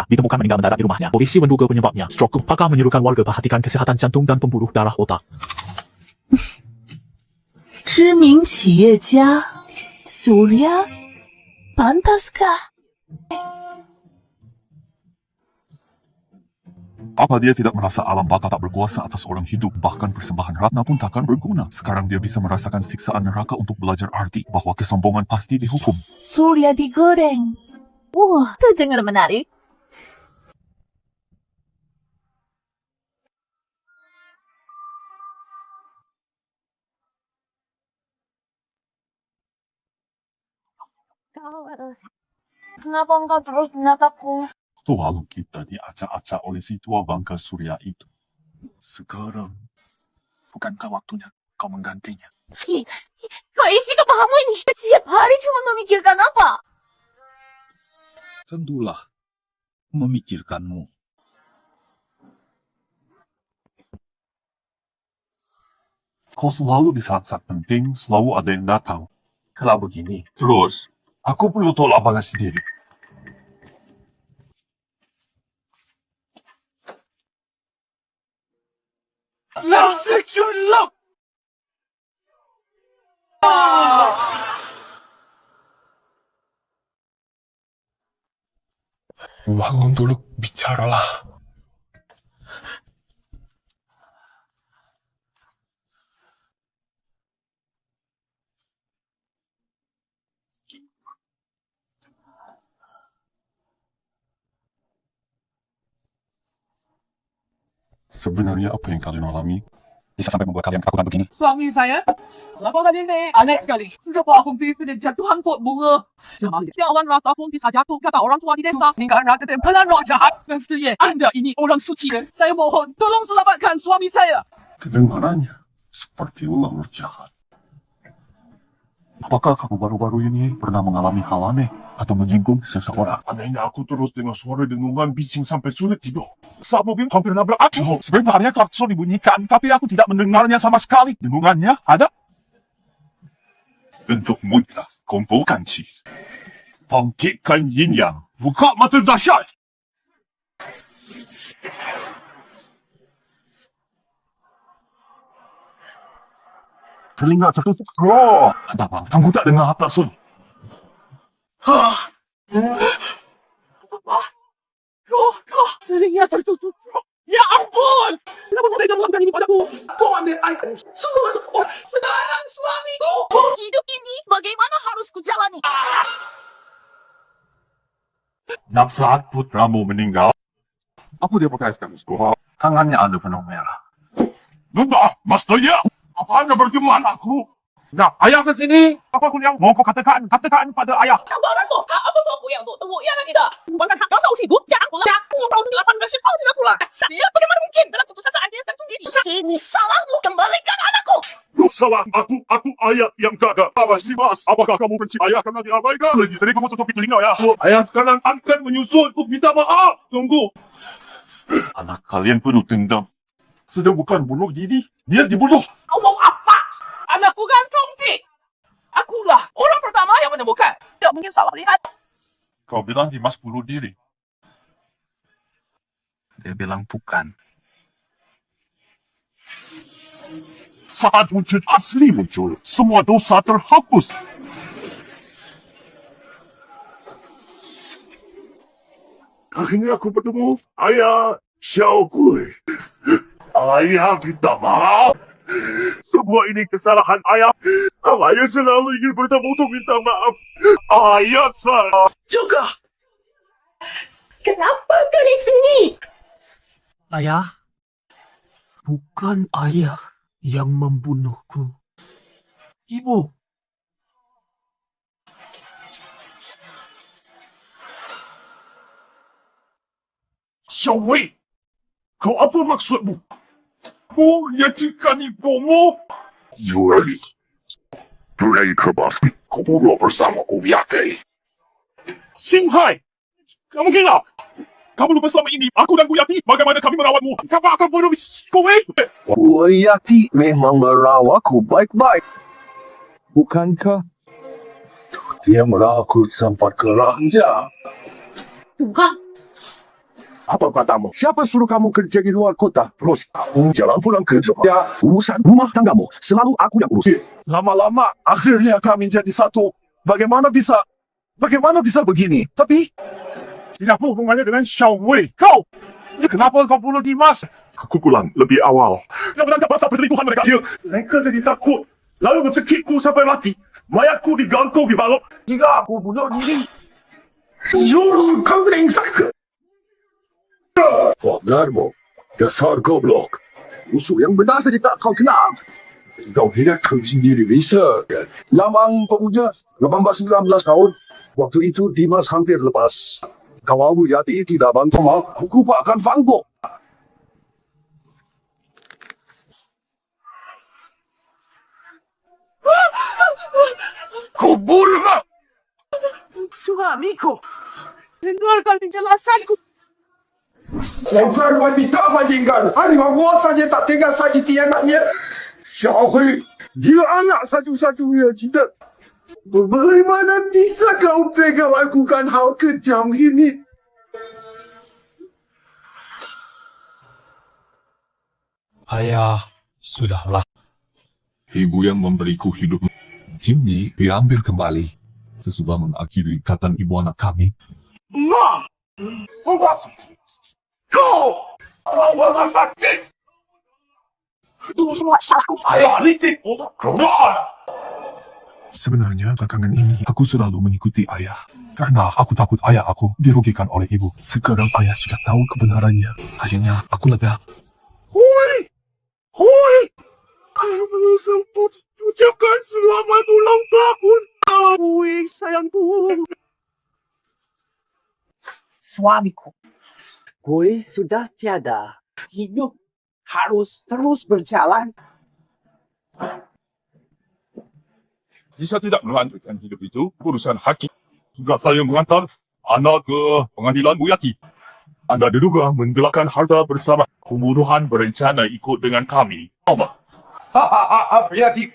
[SPEAKER 11] ditemukan meninggal mendadak di rumahnya. Polisi menduga penyebabnya stroke. Pakar menyuruhkan warga perhatikan kesehatan jantung dan pembuluh darah otak.
[SPEAKER 8] 知名企业家 Surya pantaskah?
[SPEAKER 2] Apa dia tidak merasa alam baka tak berkuasa atas orang hidup, bahkan persembahan ratna pun takkan berguna. Sekarang dia bisa merasakan siksaan neraka untuk belajar arti bahwa kesombongan pasti dihukum.
[SPEAKER 8] Surya digoreng. Wah, terdengar menarik.
[SPEAKER 7] Kenapa engkau terus menatapku?
[SPEAKER 2] Lalu kita diacak-acak oleh si tua bangka Surya itu. Sekarang, bukankah waktunya kau menggantinya?
[SPEAKER 7] Kau isi kepalamu ini. Setiap hari cuma memikirkan apa?
[SPEAKER 14] Tentulah memikirkanmu.
[SPEAKER 2] Kau selalu di saat-saat penting, selalu ada yang datang. Kalau begini, terus, aku perlu tolak bangga sendiri.
[SPEAKER 14] Nasi culok! Bangun dulu, bicaralah.
[SPEAKER 2] Sebenarnya apa yang kalian alami bisa sampai membuat kalian ketakutan begini?
[SPEAKER 12] Suami saya, laporkan ini aneh sekali. Sejak aku pimpin jatuhan pot bunga. Tiawan rata pun bisa jatuh kata orang tua di desa. Hingga rata tempelan roh jahat. Master Ye, Anda ini orang suci. Saya mohon, tolong selamatkan suami saya.
[SPEAKER 2] Kedengarannya seperti ular jahat. Apakah kamu baru-baru ini pernah mengalami hal aneh atau menyinggung seseorang?
[SPEAKER 14] Anehnya aku terus dengar suara dengungan bising sampai sulit tidur. Saat mobil hampir nabrak aku.
[SPEAKER 2] Sebenarnya klakson dibunyikan, tapi aku tidak mendengarnya sama sekali. Dengungannya ada.
[SPEAKER 14] Untukmu jelas, kumpulkan cheese. Bangkitkan yin yang. Buka mata dahsyat.
[SPEAKER 2] Telinga tertutup. Roh. Ada apa? Kamu tak dengar apa, Sun?
[SPEAKER 12] Roh, telinga tertutup. Ya ampun! Kenapa kau tega melakukan ini padaku?
[SPEAKER 14] Nak saat putramu meninggal, apa dia pakai sekarang?
[SPEAKER 2] Tangannya ada penuh merah.
[SPEAKER 14] Sudah, maksudnya, apanya berteman aku? Nah, ayah ke sini. Apa aku yang mau kau katakan pada ayah?
[SPEAKER 15] Kabaranmu, apa mau aku yang untuk temu ia kita? Bukan hak kau sibuk, jangan pulang. Tahun 18 tahun tidak pulang. Dia bagaimana mungkin dalam keputusan dia tentu diri. Ini salahmu, kembalikan anakku.
[SPEAKER 14] Salah, aku ayah yang gagal. Apa sih mas? Apakah kamu benci ayah karena diabaikan? Jadi kamu tutupi telinga ya. Ayah sekarang akan menyusul untuk minta maaf. Tunggu. Anak kalian penuh dendam. Sedang bukan bunuh diri, dia dibunuh.
[SPEAKER 15] Ngomong apa? Anakku gantung di. Akulah orang pertama yang menemukan. Tidak mungkin salah lihat.
[SPEAKER 14] Kau bilang Dimas bunuh diri.
[SPEAKER 2] Dia bilang bukan.
[SPEAKER 14] Saat wujud asli muncul, semua dosa terhapus. Akhirnya aku bertemu ayah Xiao Kui. Ayah minta maaf. Semua ini kesalahan ayah. Ayah selalu ingin bertemu untuk minta maaf. Ayah salah.
[SPEAKER 15] Juga. Kenapa kau di sini?
[SPEAKER 2] Ayah, bukan ayah yang membunuhku. Ibu.
[SPEAKER 14] Xiao Wei, kau apa maksudmu? Kau yakinkan ibumu? Yui, Yui kebas, kau bunuh bersama Uyake. Xinghai, kamu gila? Kamu lupa selama ini aku dan Guyati bagaimana kami merawatmu. Kamu akan bunuh Xiao Wei?
[SPEAKER 2] Guyati memang merawatku baik-baik. Bukankah dia merawatku sampai keranja?
[SPEAKER 15] Bukan.
[SPEAKER 14] Apa katamu? Siapa suruh kamu kerja di luar kota? Terus kamu jalan pulang kerja. Ya, urusan rumah tanggamu selalu aku yang urus. Lama-lama akhirnya kami jadi satu. Bagaimana bisa begini? Tapi tidak apa hubungannya dengan Xiao Wei. Kau! Kenapa kau bunuh Dimas? Aku pulang lebih awal. Saya menangkap pasal perselingkuhan mereka. Mereka jadi takut. Lalu mencekikku sampai mati. Mayatku digantung di balok. Hingga aku bunuh diri. Jurus kau brengsek. Wadarmu, dasar goblok. Musuh yang benar saja tak kau kenal. Kau hidupkan sendiri bisa. Lamang pemuda, 18-19 tahun. Waktu itu Dimas hampir lepas. Kalau Yati tidak bantu aku akan fanggok. Kau bodoh!
[SPEAKER 15] Suamiku, dengarkan penjelasanku.
[SPEAKER 14] Dasar wanita bajingan. Harimau saja tak tega sakiti anaknya. Xiao Hui, dia anak satu-satunya tidak. Bagaimana bisa kau tega lakukan hal kejam ini?
[SPEAKER 2] Ayah, sudahlah. Ibu yang memberiku hidup. Kini diambil kembali. Sesudah mengakhiri ikatan ibu anak kami.
[SPEAKER 14] Nah! Kau! Awal sakit!
[SPEAKER 15] Ini semua salahku.
[SPEAKER 14] Ayah litik! Sebenarnya belakangan ini aku selalu mengikuti ayah. Karena aku takut ayah aku dirugikan oleh ibu. Sekarang ayah sudah tahu kebenarannya. Akhirnya aku lega. Hui! Hui! Aku belum sempat ucapkan selamat ulang tahun. Hui, sayangku.
[SPEAKER 15] Suamiku, gue sudah tiada. Hidup harus terus berjalan.
[SPEAKER 14] Jika tidak melanjutkan hidup itu, urusan hakim. Juga saya mengantar Anda ke pengadilan Buyati. Anda diduga menggelakkan harta bersama. Pembunuhan berencana ikut dengan kami. Apa? Buyati.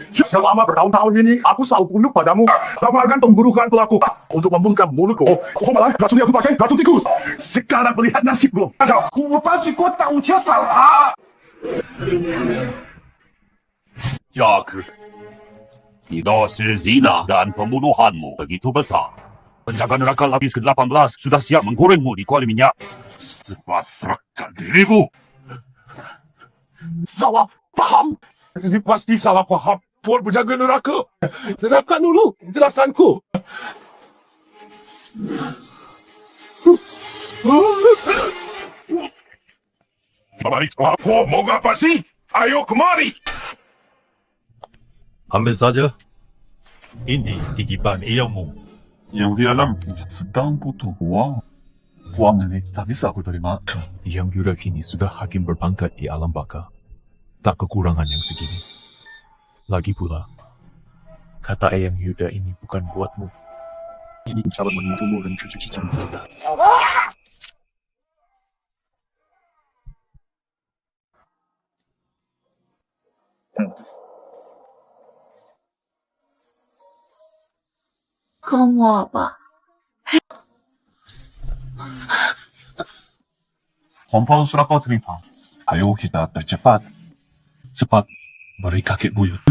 [SPEAKER 14] Selama bertahun-tahun ini, aku selalu tunduk padamu. Sabarkan pembunuhan pelaku untuk membungkam mulutku. Oh malah, racun yang aku pakai, racun tikus. Sekarang melihat nasibku. Aku pasti kau tahu dia salah.
[SPEAKER 10] Jaga. Dosa zina dan pembunuhanmu begitu besar. Penjaga neraka lapis ke-18 sudah siap menggorengmu di kuali minyak.
[SPEAKER 14] Cepat serahkan dirimu. Salah paham. Ini pasti salah paham. Tuan penjaga neraka. Serahkan dulu penjelasanku. Mari, apa? Mau apa sih? Ayo kemari.
[SPEAKER 16] Ambil saja. Ini titipan ilmu.
[SPEAKER 2] Yang dia alam sedang butuh uang. Uang ini tak bisa aku terima.
[SPEAKER 16] Yang Yuda kini sudah hakim berpangkat di alam baka. Tak kekurangan yang segini. Lagi pula, kata Eyang Yuda ini bukan buatmu. Ini mencoba menentumu dan cucu cicing kita.
[SPEAKER 7] Kau mau apa?
[SPEAKER 2] Kompol sudah kau terima. Ayo kita tercepat. Cepat beri kakek buyut.